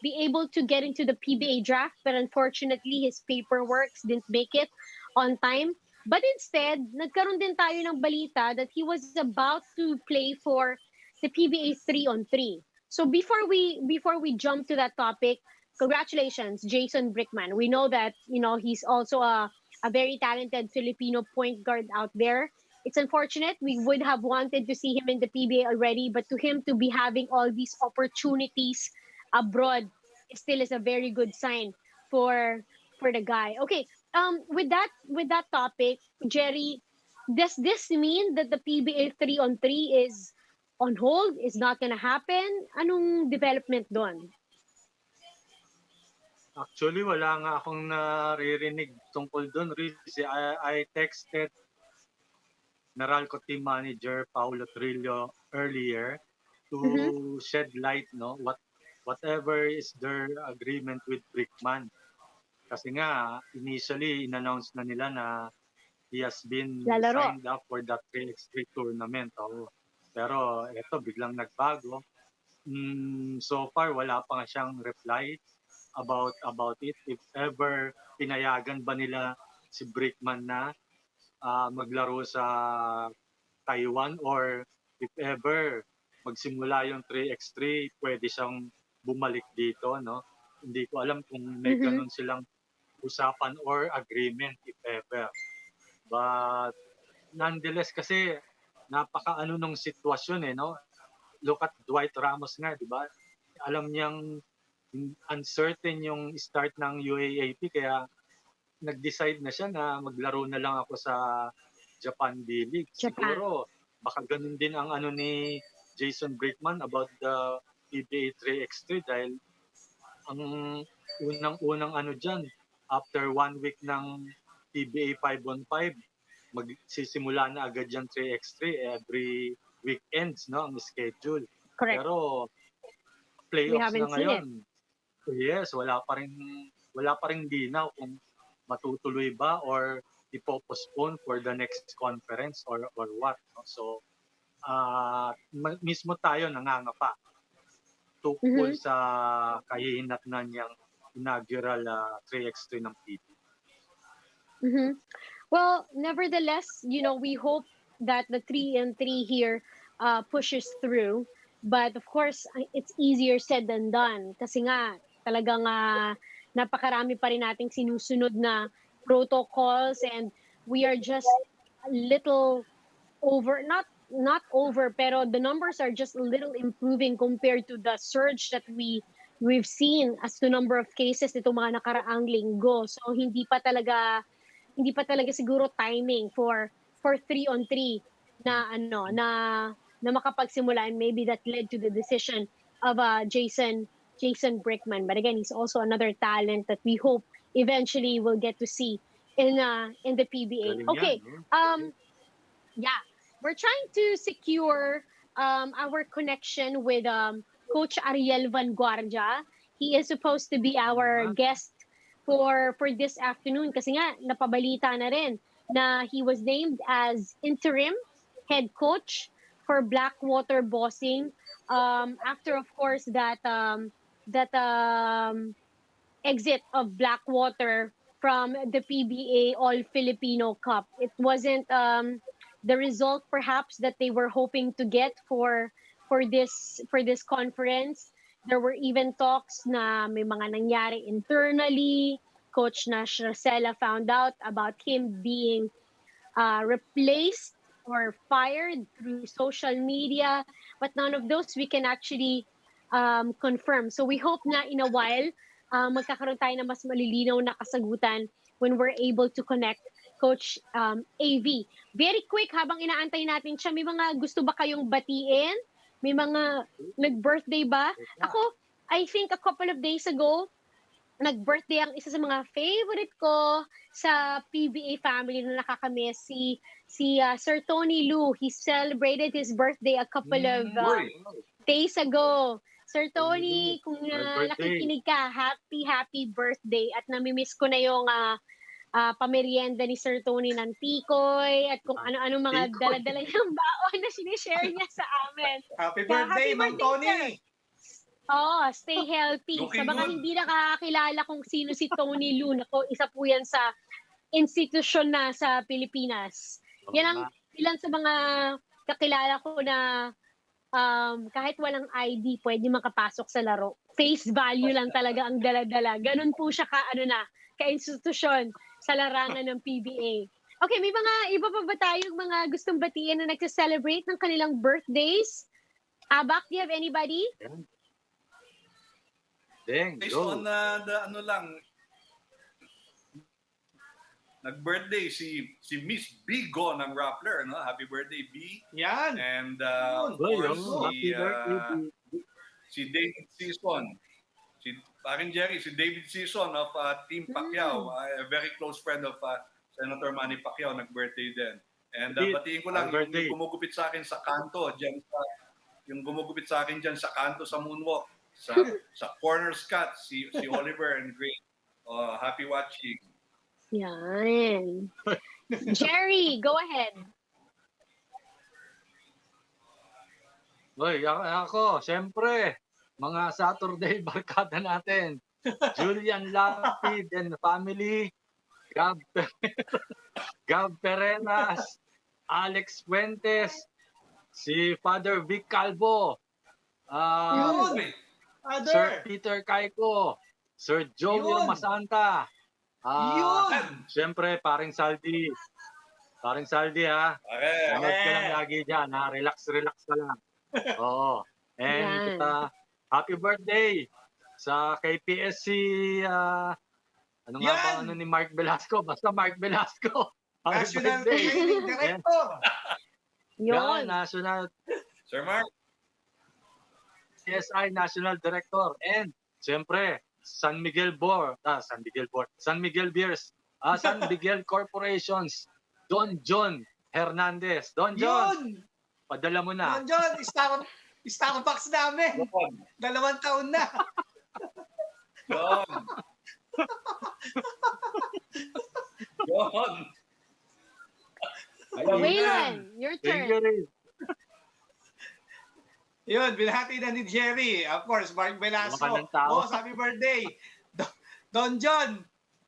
be able to get into the PBA draft, but unfortunately, his paperwork didn't make it on time. But instead, nagkaroon din tayo ng balita that he was about to play for the PBA 3-on-3. So before we jump to that topic, congratulations, Jason Brickman. We know that he's also a very talented Filipino point guard out there. It's unfortunate. We would have wanted to see him in the PBA already, but to him to be having all these opportunities abroad still is a very good sign for the guy. Okay, with that topic, Jerry, does this mean that the PBA 3-on-3 is on hold? Is not gonna happen? Anong development doon? Actually, wala nga akong naririnig tungkol doon. I texted Meralco team manager Paulo Trillo earlier to shed light, whatever is their agreement with Brickman. Kasi nga, initially, in-announce na nila na he has been signed up for that 3x3 tournament. Pero eto, biglang nagbago. So far, wala pa nga siyang reply about it. If ever pinayagan ba nila si Brickman na maglaro sa Taiwan, or if ever magsimula yung 3x3, pwede siyang bumalik dito, no? Hindi ko alam kung may ganun silang usapan or agreement if ever. But nonetheless, kasi napaka-ano nung sitwasyon no? Look at Dwight Ramos nga, di ba? Alam niyang uncertain yung start ng UAAP, kaya nag-decide na siya na maglaro na lang ako sa Japan D-League. Siguro, baka ganun din ang ano ni Jason Brickman about the PBA 3x3, dahil ang unang-unang ano dyan, after 1 week ng PBA 5-on-5, magsisimula na agad yung 3x3 every weekends, no, ang schedule. Correct. Pero playoffs na ngayon. Yes, wala pa ring linaw kung matutuloy ba or ipo-postpone for the next conference or what. No? So, mismo tayo nangangapa tungkol sa kahihinatnan niyang inaugural 3x3 ng PB. Well, nevertheless, we hope that the 3-on-3 here pushes through. But of course, it's easier said than done. Kasi nga, talagang napakarami pa rin nating sinusunod na protocols, and we are just a little over, not not over, pero the numbers are just a little improving compared to the surge that we've seen as to number of cases nitong mga nakaraang linggo. So hindi pa talaga siguro timing for 3-on-3 na na makapagsimula, and maybe that led to the decision of Jason Brickman. But again, he's also another talent that we hope eventually we'll get to see in the PBA. Galing Okay. yan, no? Yeah, we're trying to secure our connection with Coach Ariel Vanguardia. He is supposed to be our guest for this afternoon kasi nga napabalita na rin na he was named as interim head coach for Blackwater Bossing after, of course, that exit of Blackwater from the PBA All Filipino Cup. It wasn't the result perhaps that they were hoping to get for this conference. There were even talks na may mga nangyari internally. Coach Nash Rosella found out about him being replaced or fired through social media, but none of those we can actually confirm. So we hope na in a while magkakaroon tayo ng mas malilinaw na kasagutan when we're able to connect Coach AV. Very quick, habang inaantay natin siya, may mga gusto ba kayong batiin? May mga nag-birthday ba? Ako, I think a couple of days ago, nag-birthday ang isa sa mga favorite ko sa PBA family na nakakamiss, si Sir Tony Lu. He celebrated his birthday a couple of days ago. Sir Tony, kung nakikinig ka, happy birthday. At namimiss ko na yung pamerienda ni Sir Tony ng tikoy at kung ano-ano mga dala-dala niyang baon na sinishare niya sa amin. Happy birthday, Mang Tony! Stay healthy. Sa mga hindi nakakakilala kung sino si Tony Lu, isa po yan sa institusyon na sa Pilipinas. Yan ang ilan sa mga kakilala ko na kahit walang ID, pwede makapasok sa laro. Face value lang talaga ang dala-dala. Ganun po siya ka-institusyon sa larangan ng PBA. Okay, may mga iba pa ba tayong mga gustong batiin na nagsa-celebrate ng kanilang birthdays? Abak, do you have anybody? Based on nag-birthday si Miss Bigo ng Rappler, no? Happy birthday, B. Yan. And of course, si David Season. Paring Jerry, si David Season of Team Pacquiao, a very close friend of Senator Manny Pacquiao, nag-birthday din. And batiin ko lang yung gumugupit sa akin sa kanto, sa kanto sa moonwalk, sa corner cut, si Oliver and Gray. Happy watching. Yan. Jerry, go ahead. Ako, siyempre, mga Saturday barkada natin. Julian Lapid and family, Gab Perenas, Alex Fuentes, si Father Vic Calvo, Sir Peter Caico, Sir Joey Masanta, siyempre paring Saldi ha. Sunod ka lang lagi dyan ha. Relax ka lang. Oo. And happy birthday sa KPSC ni Mark Velasco. Basta Mark Velasco. National Training Director. Yun. National Sir Mark. CSI National Director. And siyempre San Miguel Beers, San Miguel Corporations, Don John Hernandez. Don John, padala mo na. Don John, Starbucks namin. 2 taon na. John. Waylon, your turn. Yun, binahati na ni Jerry. Of course, Mark Velasco. Happy birthday. Don John,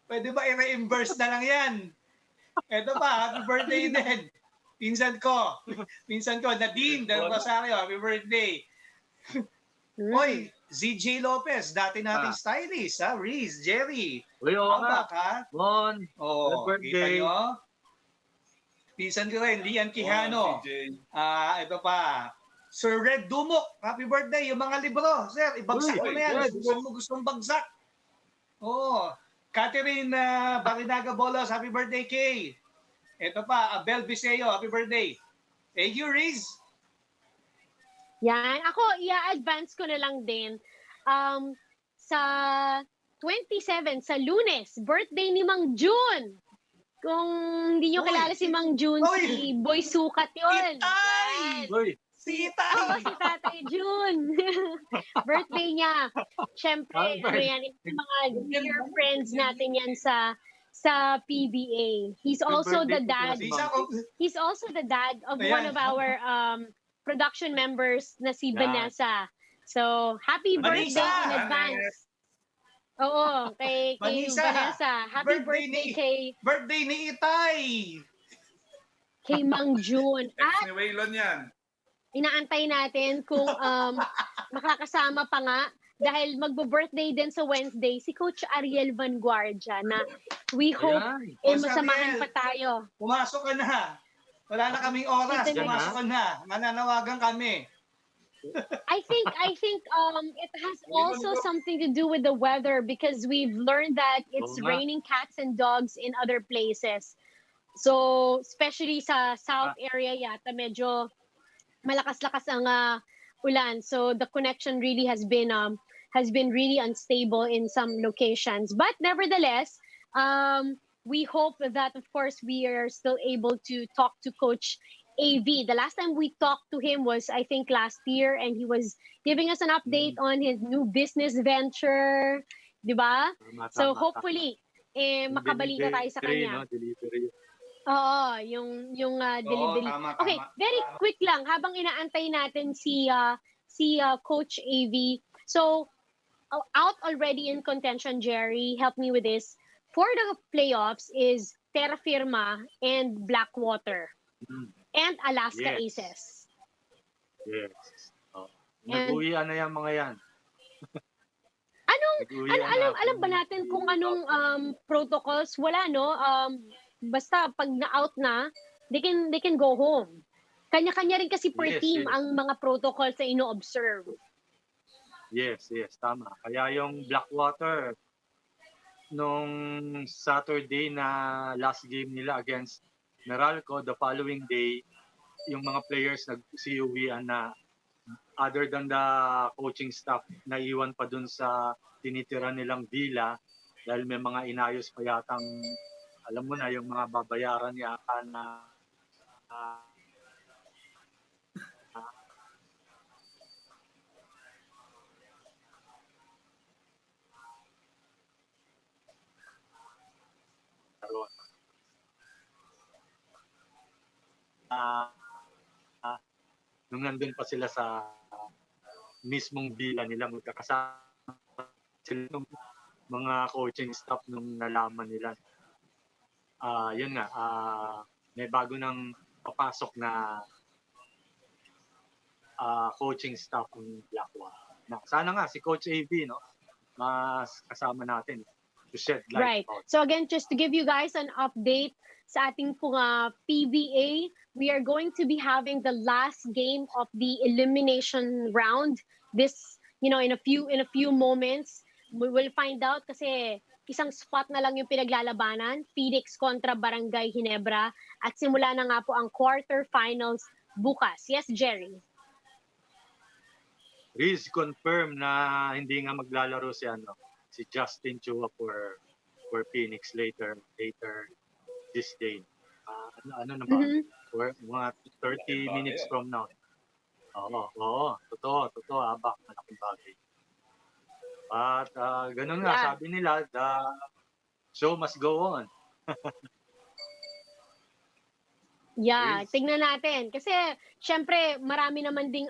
pwede ba i-reimburse na lang yan? Ito pa, happy birthday din. Pinsan ko, Nadine Del Rosario, happy birthday. Oy, ZJ Lopez, dati nating stylist, ha? Reese, Jerry. Abak, ha? Mon, birthday. Kita nyo? Pisan ko rin, Lian Oh, Quijano. CJ. Ito pa. Sir Red Dumok, happy birthday. Yung mga libro, sir, ibagsak mo Uy, na yan. Red, Gusto mo gustong bagsak. Oo. Catherine Barinaga Bolos, happy birthday, Kay. Ito pa, Abel Biseo, happy birthday. Thank you, Riz. Yan. Ako, i-advance ko na lang din. Sa 27, sa Lunes, birthday ni Mang June. Kung hindi nyo Uy, kilala si Mang June, uy, si Boy Sukat yun. Itay! Yan. Uy, Si Oo, Itay! si Tatay June. Birthday niya. Siyempre, ano yan, yung mga dear friends natin yan sa PBA. He's also the dad. He's also the dad of one Ayan. of our production members na si Yan. Vanessa. So, happy Vanessa! birthday in advance. Oo, kay Vanessa, Vanessa. Happy birthday birthday ni Itay! kay Mang June. Ex At ni Waylon yan. inaantay natin kung makakasama pa nga dahil magbo-birthday din sa Wednesday si Coach Ariel Vanguardia na we hope ayan. masamahan Ariel, pa tayo. Pumasok ka na. Wala na kaming oras. Kita na. Pumasok ka na. Mananawagan kami. I think it has also something to do with the weather because we've learned that it's Oo nga. raining cats and dogs in other places. So, especially sa south area yata medyo malakas-lakas ang ulan. So the connection really has been really unstable in some locations. But nevertheless, we hope that of course we are still able to talk to Coach AV. The last time we talked to him was I think last year, and he was giving us an update on his new business venture, di ba? So hopefully makabalita tayo sa kanya. No? Delivery. Oo, yung delivery. tama. Okay, very quick lang habang inaantay natin si Coach AV. So, out already in contention, Jerry, help me with this. For the playoffs is Terra Firma and Blackwater and Alaska Yes. Aces. Yes. Oh. Nag-uwian na yan mga yan. Alam ba natin kung anong protocols? Wala, no? Basta pag na-out na, they can go home. Kanya-kanya rin kasi per Yes, team yes. ang mga protocols na ino-observe. Yes, tama. Kaya yung Blackwater, nung Saturday na last game nila against Meralco, the following day, yung mga players nag-CUWian na other than the coaching staff, naiwan pa dun sa tinitira nilang villa dahil may mga inayos pa yatang, alam mo na, yung mga babayaran yata na nung nandun pa sila sa mismong villa nila, magkakasama sila ng mga coaching staff nung nalaman nila. Yun nga, may bago nang papasok na coaching staff ng Blackwater. Sana nga si Coach AV, no, mas kasama natin to shed light. Right. So again, just to give you guys an update sa ating pong PBA, we are going to be having the last game of the elimination round. This, in a few moments, we will find out kasi isang spot na lang yung pinaglalabanan, Phoenix kontra Barangay Ginebra, at simula na nga po ang quarterfinals bukas. Yes, Jerry? Riz confirm na hindi nga maglalaro si Justin Chua for Phoenix later this day. Ano na ba? For mga 30 minutes from now. Oo, totoo, abak, malaking bagay. At ganun nga, sabi nila, the show must go on. Yeah, Yes. tignan natin. Kasi, syempre, marami naman ding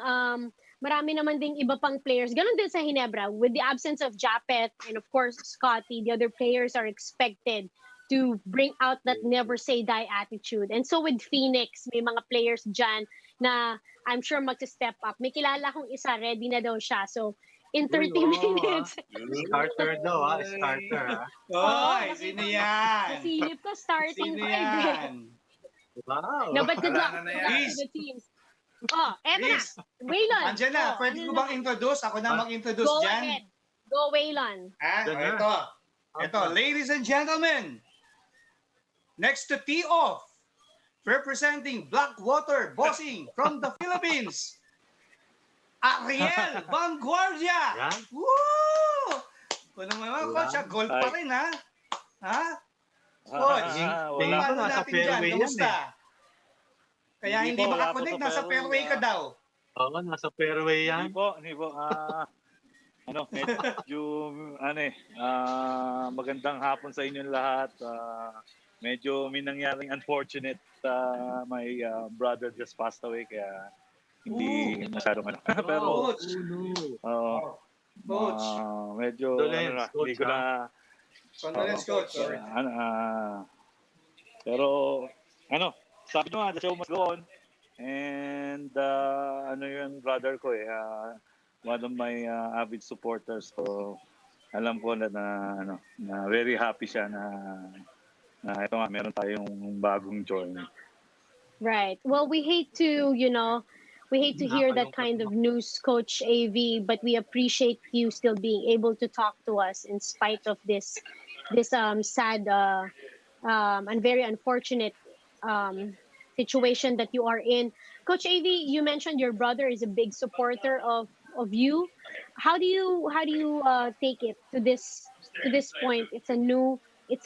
iba pang players. Ganon din sa Ginebra. With the absence of Japet and of course Scotty, the other players are expected to bring out that never say die attitude. And so with Phoenix, may mga players dyan na I'm sure mag-step up. May kilala kong isa, ready na daw siya. So, in 30 minutes. Starter daw, starter. Oy, sino yan? Nasilip ko starting Sino 5 yan? Wow. No, but good luck. Wala na Good yan. luck Please. to the teams. Oh, eto na. Please. Waylon. Andiyan na, Oh, pwede ano ko na? bang introduce? Ako na mag-introduce Go dyan. ahead. Go, Waylon. Ah, Andiyan na. ito. Ito, ladies and gentlemen. Next to tee off, representing Blackwater Bossing from the Philippines, Ariel Vanguardia. Yan. Woo! Kung naman, coach, gold pa rin, ha? Ha? Coach, Tingin ko paano nasa natin dyan? fairway yan Kamusta? Kaya hindi Hindi po, wala makakonect, po sa nasa fairway ka daw. Oo, nasa fairway yan. Hindi po. Medyo, magandang hapon sa inyong lahat. Medyo may nangyaring unfortunate. My brother just passed away, kaya hindi masyadong Pero, Coach, oo, coach, medyo, Condolence, coach, hindi ko na, condolence, coach. pero, sabi nyo nga, the show must go on. And, yun, brother ko one of my avid supporters. So, alam ko na very happy siya na ito nga, meron tayong bagong join. Right. Well, we hate to hear that kind of news, Coach AV, but we appreciate you still being able to talk to us in spite of this sad and very unfortunate situation that you are in. Coach AV, you mentioned your brother is a big supporter of you. How do you take it to this point? It's a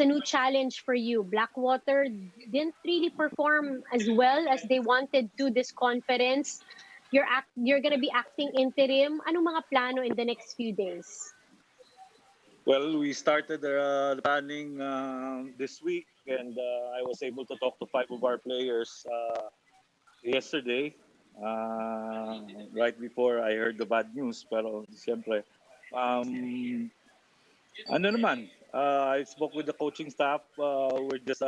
new challenge for you. Blackwater didn't really perform as well as they wanted to this conference. You're gonna be acting interim. Anong mga plano in the next few days? Well, we started the planning this week, and I was able to talk to 5 of our players yesterday, right before I heard the bad news. Pero siyempre, I spoke with the coaching staff. We're just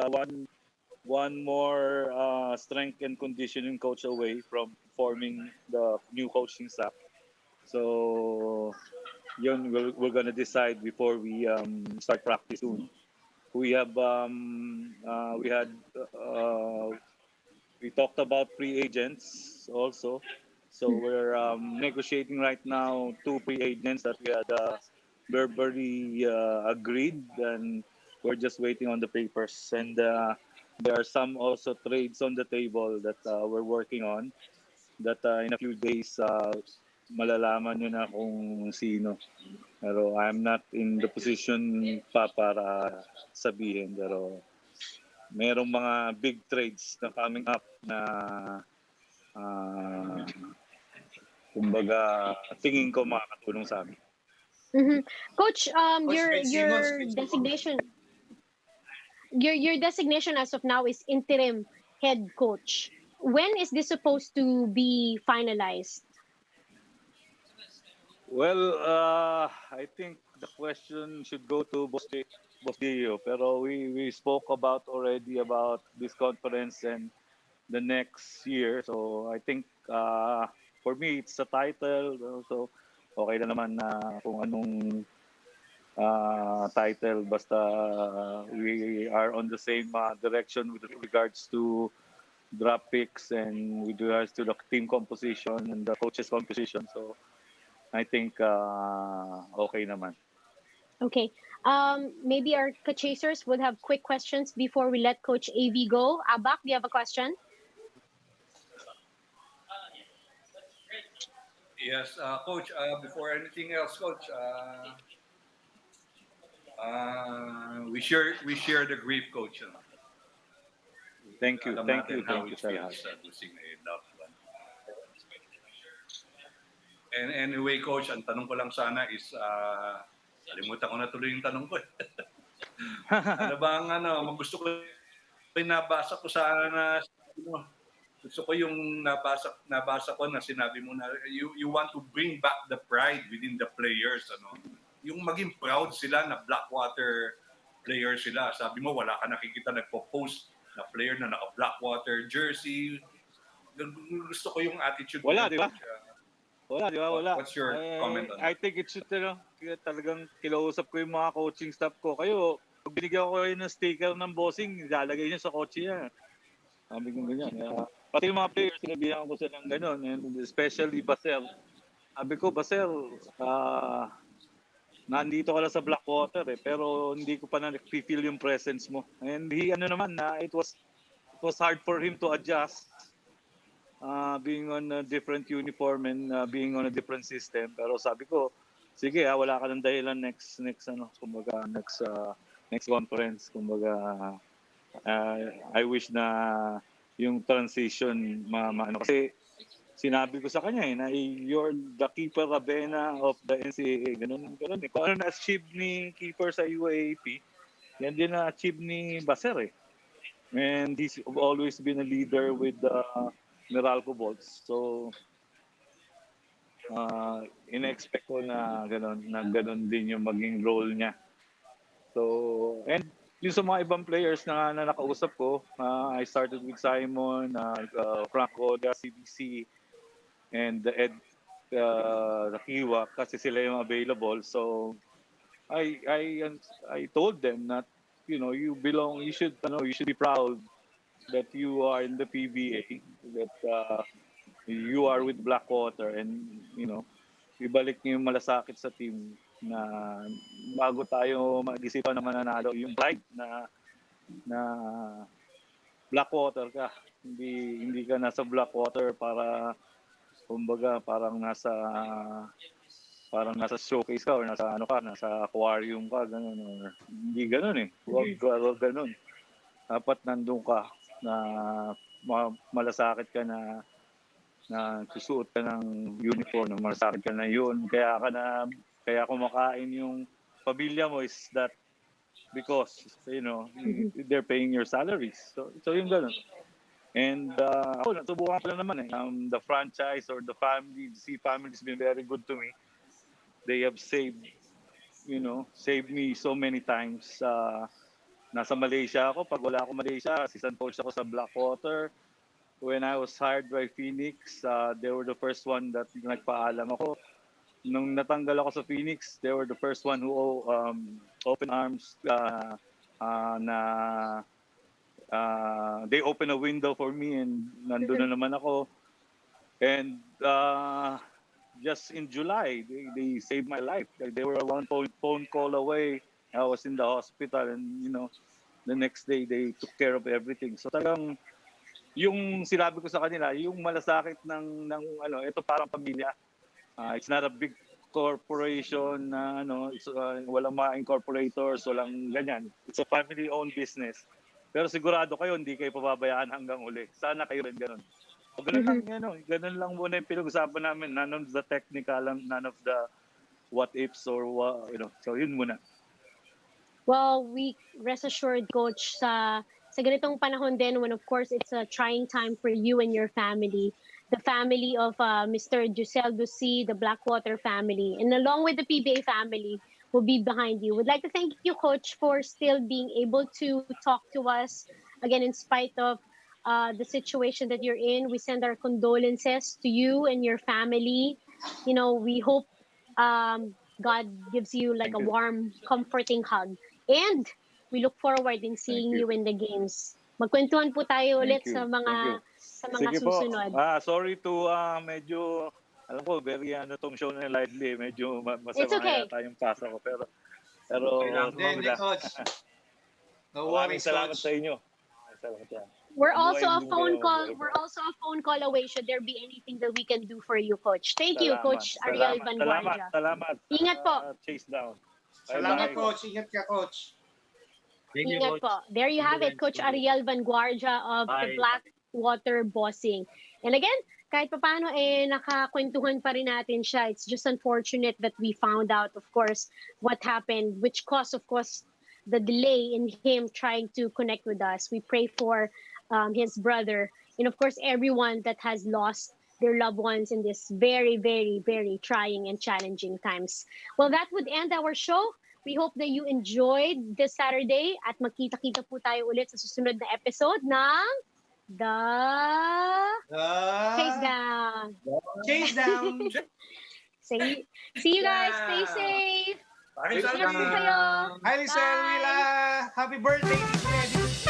one more strength and conditioning coach away from forming the new coaching staff. So, yun, we're gonna decide before we start practice soon. We talked about free agents also. So we're negotiating right now 2 free agents that we had verbally agreed, and we're just waiting on the papers. And there are some also trades on the table that we're working on, that in a few days malalaman nyo na kung sino. Pero I'm not in the position pa para sabihin. Pero merong mga big trades na coming up na kumbaga tingin ko makakatulong sa amin. Mm-hmm. Coach, your Ben Simmons, Ben Simmons. designation, your designation as of now is interim head coach. When is this supposed to be finalized? Well, I think the question should go to Boss Dio. Pero we spoke already about this conference and the next year. So I think for me, it's a title. So okay na naman na kung anong title. Basta we are on the same direction with regards to draft picks and with regards to the team composition and the coaches composition. So I think okay naman. Okay. Maybe our chasers would have quick questions before we let Coach AV go. Abak, do you have a question? Yes, Coach, before anything else, Coach, we share the grief, Coach. Thank you. Alam Thank natin you. how Thank you it sa lahat. feels losing a loved one. And anyway, Coach, ang tanong ko lang sana is, kalimutan ko na tuloy yung tanong ko. Ano ba ang gusto ko yung nabasa ko sana, gusto ko yung nabasa ko na sinabi mo na you want to bring back the pride within the players, yung maging proud sila na Blackwater player sila. Sabi mo wala ka nakikita nagpo-post na player na naka-Blackwater jersey. Gusto ko yung attitude. Wala, di ba? Wala. What's your comment on I think it should, talagang kilausap ko yung mga coaching staff ko. Kayo, pag binigyan ko kayo ng sticker ng bossing, ilalagay niyo sa kotse yan. Sabi ko ganyan. Pati yung mga players, sinabihan ko silang gano'n. And especially Basel. Sabi ko, Basel, nandito ka lang sa Blackwater pero hindi ko pa na-feel yung presence mo. And ano naman, it was hard for him to adjust being on a different uniform and being on a different system. Pero sabi ko, sige wala ka ng dahilan next conference. Kumbaga, I wish na yung transition kasi sinabi ko sa kanya na you're the keeper Rabena of the NCAA. Ganun. Kung ano na-achieve ni keeper sa UAAP, yan din na-achieve ni Baser And he's always been a leader with the Meralco Bolts. So, in-expect ko na ganun din yung maging role niya. So, and yung sa mga ibang players na nakausap ko, I started with Simon, Franco, the CBC, and the Kiwa kasi sila yung available. So I told them that you should be proud that you are in the PBA, that you are with Blackwater, and ibalik niyo yung malasakit sa team na bago tayo mag-isipan na mananalo, yung pride na Blackwater ka, hindi ka nasa Blackwater para kumbaga parang nasa showcase ka or nasa aquarium ka, ganun, or hindi ganun Huwag ganun. Dapat nandun ka na malasakit ka na susuot ka ng uniform, na malasakit ka na yun. Kaya kumakain yung pamilya mo is that because they're paying your salaries. So yung ganun. And ako, natubukan ko na naman the franchise or the family has been very good to me. They have saved me so many times. Nasa Malaysia ako. Pag wala ako Malaysia, assistant coach ako sa Blackwater. When I was hired by Phoenix, they were the first one that nagpaalam ako. Nung natanggal ako sa Phoenix, they were the first one who open arms they opened a window for me and nandun na naman ako. And just in July, they saved my life. They were one phone call away. I was in the hospital and the next day they took care of everything. So talagang yung sinabi ko sa kanila, yung malasakit ng ito parang pamilya. It's not a big corporation na walang mga incorporators, walang ganyan. It's a family-owned business. Pero sigurado kayo, hindi kayo pababayaan hanggang uli. Sana kayo rin ganun. O ganun lang muna yung pinag-usapan namin. None of the technical, none of the what ifs or So yun muna. Well, we rest assured, Coach, sa ganitong panahon din when of course it's a trying time for you and your family. The family of Mr. Giselle Ducy, the Blackwater family, and along with the PBA family will be behind you. Would like to thank you, Coach, for still being able to talk to us. Again, in spite of the situation that you're in, we send our condolences to you and your family. We hope God gives you like a warm, comforting hug. And we look forward in seeing you in the games. Magkwentuhan po tayo ulit sa mga Sige susunod. Po. Sorry to medyo alam ko very tong show na lively, medyo masama yata yung pasa ko pero Hindi, Coach. No worries, salamat Coach. sa inyo. Salamat yan. We're also a phone call away should there be anything that we can do for you, Coach. Thank you, Coach Ariel Vanguardia. Salamat. Ingat po. Chasedown. Salamat, Coach. Ingat ka, Coach. Ingat po. There you have it, Coach Ariel Vanguardia of the Blackwater Bossing. And again, kahit pa paano nakakwentuhan pa rin natin siya. It's just unfortunate that we found out, of course, what happened, which caused, of course, the delay in him trying to connect with us. We pray for his brother and, of course, everyone that has lost their loved ones in this very, very, very trying and challenging times. Well, that would end our show. We hope that you enjoyed this Saturday at magkita-kita po tayo ulit sa susunod na episode ng The Chasedown. Chasedown. See you guys. Stay safe. Pakisabi. Ingat po kayo. Hi, Lisel Willa. Happy birthday.